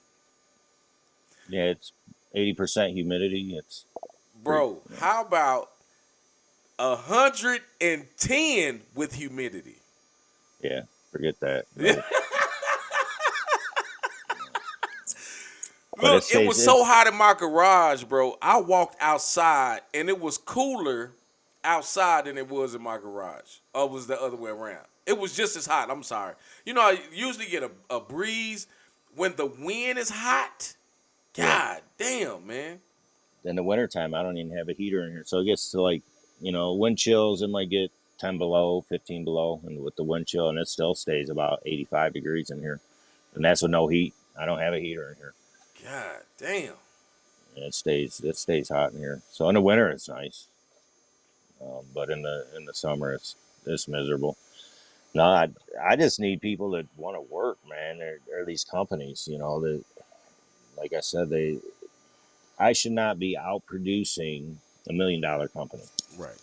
Yeah, it's 80% humidity. It's pretty. Bro, how about 110 with humidity? Yeah, forget that. No, but it Look, it stays. was so It's hot in my garage, bro. I walked outside and it was cooler outside than it was in my garage. Or it was the other way around. It was just as hot. I'm sorry. You know, I usually get a breeze when the wind is hot. yeah. God damn, man. In the wintertime, I don't even have a heater in here, so it gets to like wind chills. It might get 10 below, 15 below, and with the wind chill, and it still stays about 85 degrees in here, and that's with no heat. I don't have a heater in here. God damn. And it stays hot in here. So in the winter it's nice, but in the summer it's miserable. No, I just need people that want to work, man. There are these companies, that, like I said, I should not be out producing $1 million company. Right,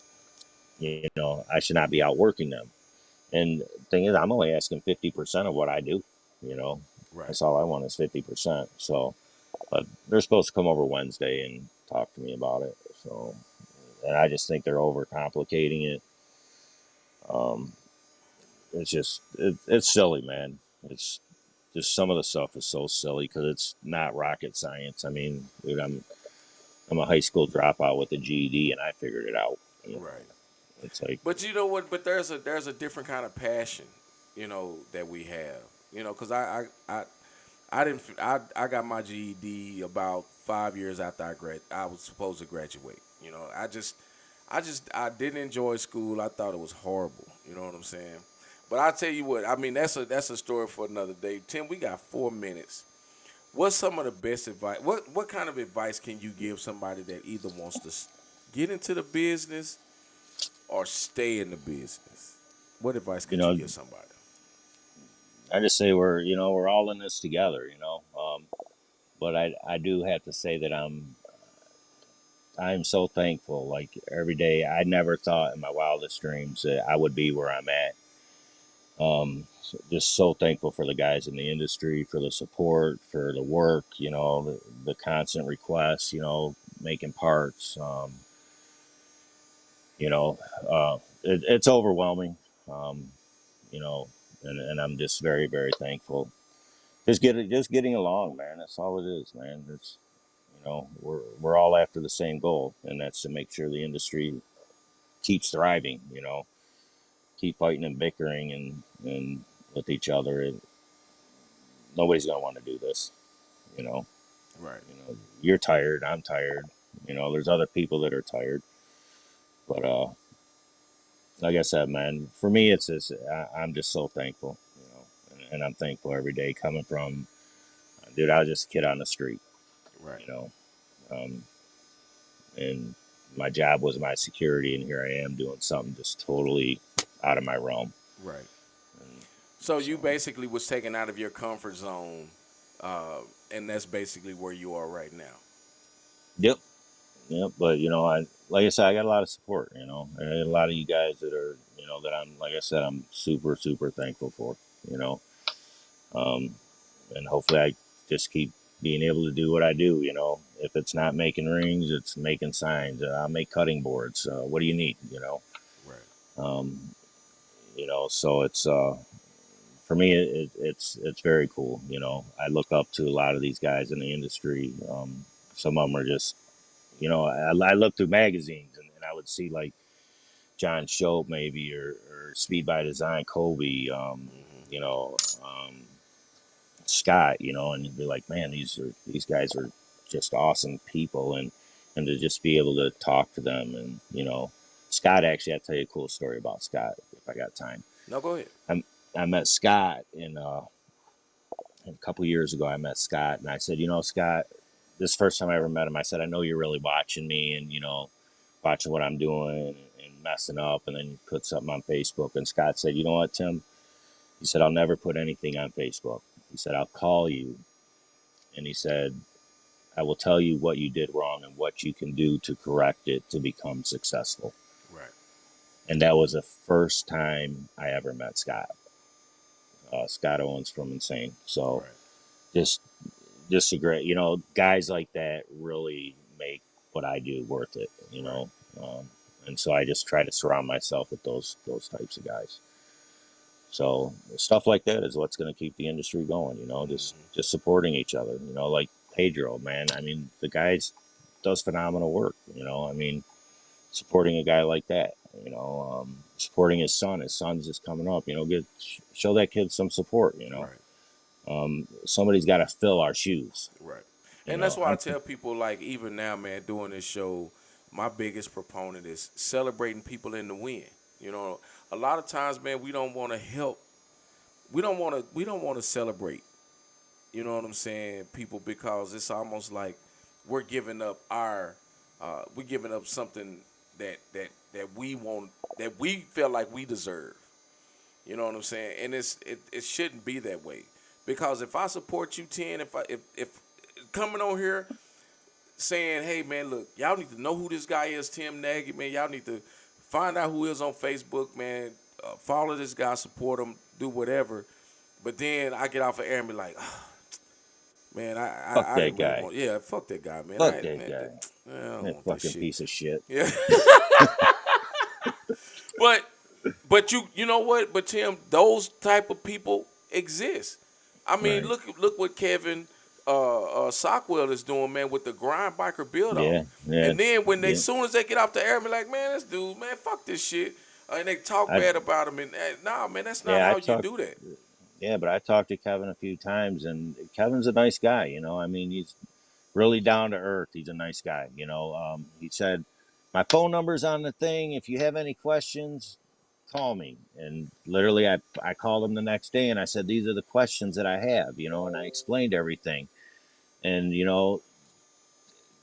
I should not be outworking them. And the thing is, I'm only asking 50% of what I do. You know, right. that's all I want is 50%. So, but they're supposed to come over Wednesday and talk to me about it. So, and I just think they're overcomplicating it. Um, it's silly, man. It's just some of the stuff is so silly because it's not rocket science. I mean, dude, I'm a high school dropout with a GED, and I figured it out. Right. It's like, But you know what? But there's a different kind of passion, that we have. Because I didn't I got my GED about 5 years after I was supposed to graduate. I didn't enjoy school. I thought it was horrible. You know what I'm saying? But I'll tell you what. I mean, that's a story for another day. Tim, we got 4 minutes. What's some of the best advice? What kind of advice can you give somebody that either wants to get into the business or stay in the business? What advice you could you know, give somebody? I just say we're all in this together. But I do have to say that I'm so thankful. Like every day, I never thought in my wildest dreams that I would be where I'm at. Just so thankful for the guys in the industry, for the support, for the work, the constant requests, making parts. You know, it's overwhelming, um, you know, and I'm just very, very thankful. Just getting along, man. That's all it is, man. We're all after the same goal, and that's to make sure the industry keeps thriving. Keep fighting and bickering and with each other. Nobody's gonna want to do this. You know, Right. you're tired. I'm tired. There's other people that are tired. But like I said, man, for me, I'm just so thankful. And I'm thankful every day coming from, dude. I was just a kid on the street. Right. You know, um, and my job was my security, and here I am doing something just totally out of my realm. Right. And So you so, basically was taken out of your comfort zone, uh, and that's basically where you are right now. yep, yep. But I like I said, I got a lot of support. And a lot of you guys that I'm like I said, I'm super super thankful for. You know, um, and hopefully I just keep being able to do what I do. If it's not making rings, it's making signs. I'll make cutting boards. What do you need? Right. Um, so it's for me, it's very cool. I look up to a lot of these guys in the industry. Some of them are just, I look through magazines and I would see like John Schultz maybe or Speed by Design Kobe, you know, um, Scott, and you'd be like, man, these guys are just awesome people, and to just be able to talk to them, and Scott, actually, I'll tell you a cool story about Scott if I got time. No, go ahead. I I met Scott a couple years ago. I met Scott, and I said, Scott, this is the first time I ever met him. I said, I know you're really watching me, and watching what I'm doing and messing up, and then you put something on Facebook. And Scott said, you know what, Tim? He said, I'll never put anything on Facebook. He said, I'll call you, and he said, I will tell you what you did wrong and what you can do to correct it to become successful. Right. And that was the first time I ever met Scott. Scott Owens from Insane. So Right. just just a great, guys like that really make what I do worth it. Right. And so I just try to surround myself with those types of guys. So stuff like that is what's going to keep the industry going. Hmm. Just supporting each other. Like Pedro, man. I mean, the guy does phenomenal work. I mean, supporting a guy like that. Supporting his son. His son's just coming up. Show that kid some support. Right. Somebody's got to fill our shoes. Right. And that's why I I'm tell people, like, even now, man, doing this show, my biggest proponent is celebrating people in the win. You know, a lot of times, man, we don't want to help. We don't want to celebrate. You know what I'm saying? People, because it's almost like we're giving up something that we want, that we feel like we deserve. You know what I'm saying? And it shouldn't be that way. Because if I support you 10, if coming on here saying, hey man, look, y'all need to know who this guy is, Tim Nagy, man. Y'all need to find out who he is on Facebook, man. Follow this guy, support him, do whatever. But then I get off of air and be like, "Ah, man, Fuck I that didn't really guy. want, yeah, fuck that guy, man. Fuck that Man, guy. I don't That want that fucking shit. piece of shit. Yeah. But you know what? But Tim, those type of people exist. I mean, Right. look what Kevin Sockwell is doing, man, with the grind biker build off. Yeah. Yeah. And then when they Yeah. soon as they get off the air, be like, man, this dude, man, fuck this shit. And they talk I bad about him, and nah, man, that's not yeah, I how you talked do that. yeah, but I talked to Kevin a few times and Kevin's a nice guy, I mean, he's really down to earth. He's a nice guy, he said my phone number's on the thing. If you have any questions, call me. And literally I called him the next day and I said these are the questions that I have, and I explained everything. And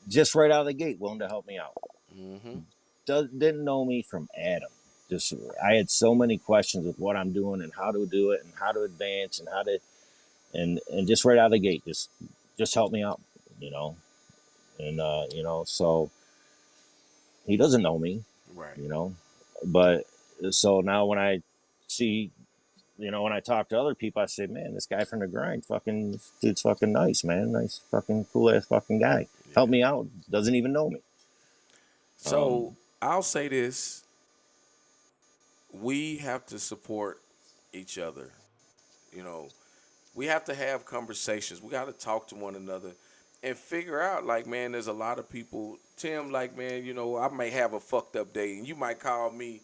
just right out of the gate willing to help me out. Hmm. Didn't know me from Adam. Just I had so many questions with what I'm doing and how to do it and how to advance and how to and just right out of the gate, just help me out, you know. And so he doesn't know me, Right. you know, but so now when I see, when I talk to other people, I say, man, this guy from the grind, fucking this dude's fucking nice, man, nice fucking cool ass fucking guy. Help Yeah. me out. Doesn't even know me. So Um, I'll say this: we have to support each other. You know, we have to have conversations. We got to talk to one another and figure out, like, man, there's a lot of people. Tim, like, man, I may have a fucked up day, and you might call me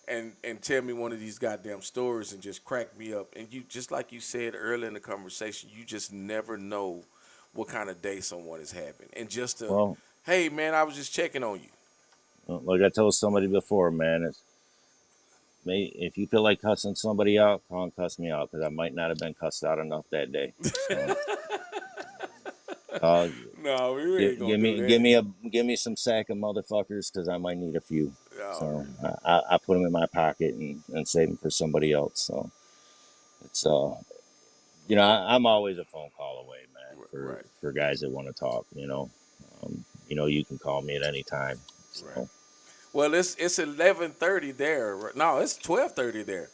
and tell me one of these goddamn stories and just crack me up. And you, just like you said earlier in the conversation, you just never know what kind of day someone is having. And just to, well, hey, man, I was just checking on you. like I told somebody before, man, if you feel like cussing somebody out, call and cuss me out because I might not have been cussed out enough that day. So call, No, we give, ain't gonna give do me give that. me a give me some sack of motherfuckers because I might need a few. Oh, So I put them in my pocket and save them for somebody else. So it's I'm always a phone call away, man, for right, for guys that want to talk. You can call me at any time. right. So Well, it's 11:30 there. No, it's 12:30 there. uh,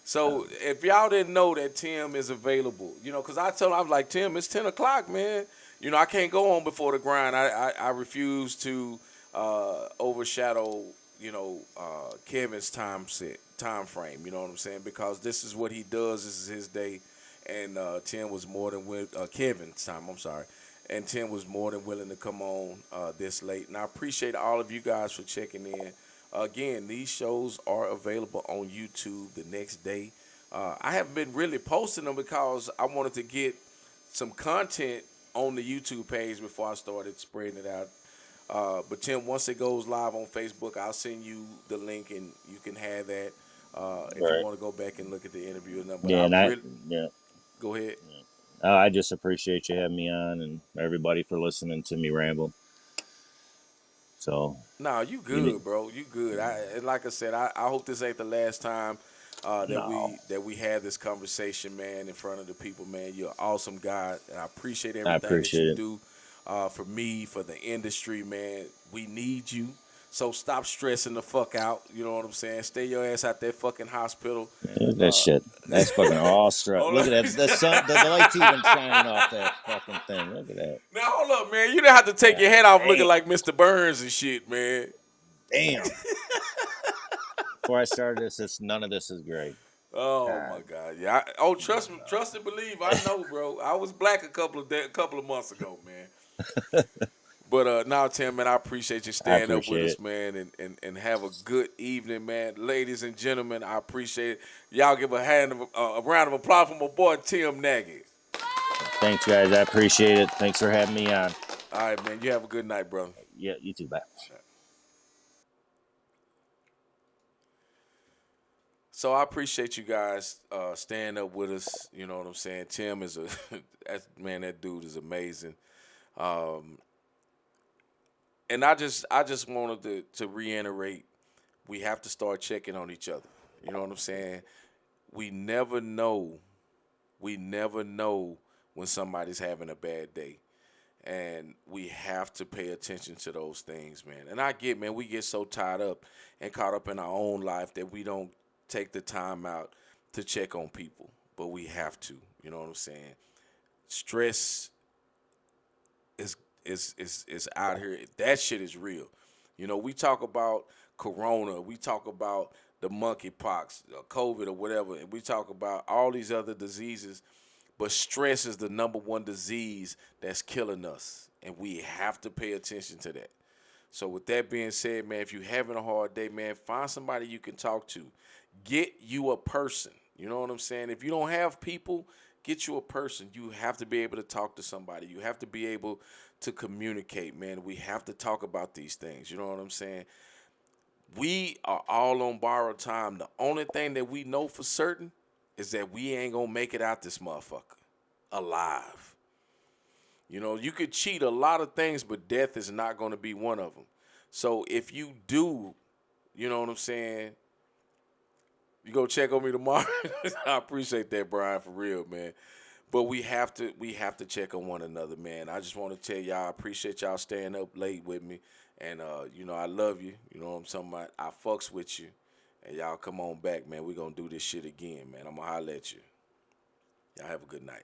So if y'all didn't know that Tim is available, because I told him, I was like, Tim, it's 10 o'clock, man. I can't go on before the grind. I refuse to overshadow Kevin's time frame. You know what I'm saying? Because this is what he does. This is his day, and Tim was more than with Kevin's time. I'm sorry. And Tim was more than willing to come on this late. And I appreciate all of you guys for checking in. Again, these shows are available on YouTube the next day. I haven't been really posting them because I wanted to get some content on the YouTube page before I started spreading it out. But Tim, once it goes live on Facebook, I'll send you the link and you can have that if you right, want to go back and look at the interview. But yeah, I and I really yeah. go ahead. I just appreciate you having me on and everybody for listening to me ramble. So, No, you you, good, bro. You good. And like I said, I hope this ain't the last time that no, we had this conversation, man, in front of the people, man. You're an awesome guy, and I appreciate I everything that you appreciate it. do for me, for the industry, man. We need you. So stop stressing the fuck out. You know what I'm saying? Stay your ass out that fucking hospital. Look at that shit. That's fucking all strut. Hold Look up. at that. The sun, the light's even shining off that fucking thing. Look at that. Now hold up, man. You don't have to take your God head off looking damn. like Mr. Burns and shit, man. Damn. Before I started none of this is great. Oh my God. God, yeah. Trust me, trust and believe. I know, bro. I was black a couple of months ago, man. But now, Tim, man, I appreciate you I staying up with appreciate us, it. man, and have a good evening, man. Ladies and gentlemen, I appreciate it. Y'all give a round of applause for my boy Tim Nagy. Thanks, guys. I appreciate it. Thanks for having me on. All right, man. You have a good night, brother. Yeah, you too. Bye. So I appreciate you guys staying up with us. You know what I'm saying? Tim is a that dude is amazing. Um, and I just wanted to reiterate, we have to start checking on each other. You know what I'm saying? We never know. We never know when somebody's having a bad day. And we have to pay attention to those things, man. And I get, man, we get so tied up and caught up in our own life that we don't take the time out to check on people. But we have to. You know what I'm saying? Stress is is out here. That shit is real. You know, we talk about corona, we talk about the monkeypox, COVID, or whatever, and we talk about all these other diseases, but stress is the number one disease that's killing us, and we have to pay attention to that. So with that being said, man, if you're having a hard day, man, find somebody you can talk to. Get you a person. You know what I'm saying? If you don't have people, get you a person. You have to be able to talk to somebody. You have to be able to communicate, man. We have to talk about these things. You know what I'm saying? We are all on borrowed time. The only thing that we know for certain is that we ain't gonna make it out this motherfucker alive. You know, you could cheat a lot of things, but death is not gonna be one of them. So if you do, you know what I'm saying, you go check on me tomorrow. I appreciate that, Brian, for real, man. But we have to check on one another, man. I just want to tell y'all I appreciate y'all staying up late with me. And I love you. You know what I'm talking about? I fucks with you. And y'all come on back, man. We're gonna do this shit again, man. I'm gonna holler at you. Y'all have a good night.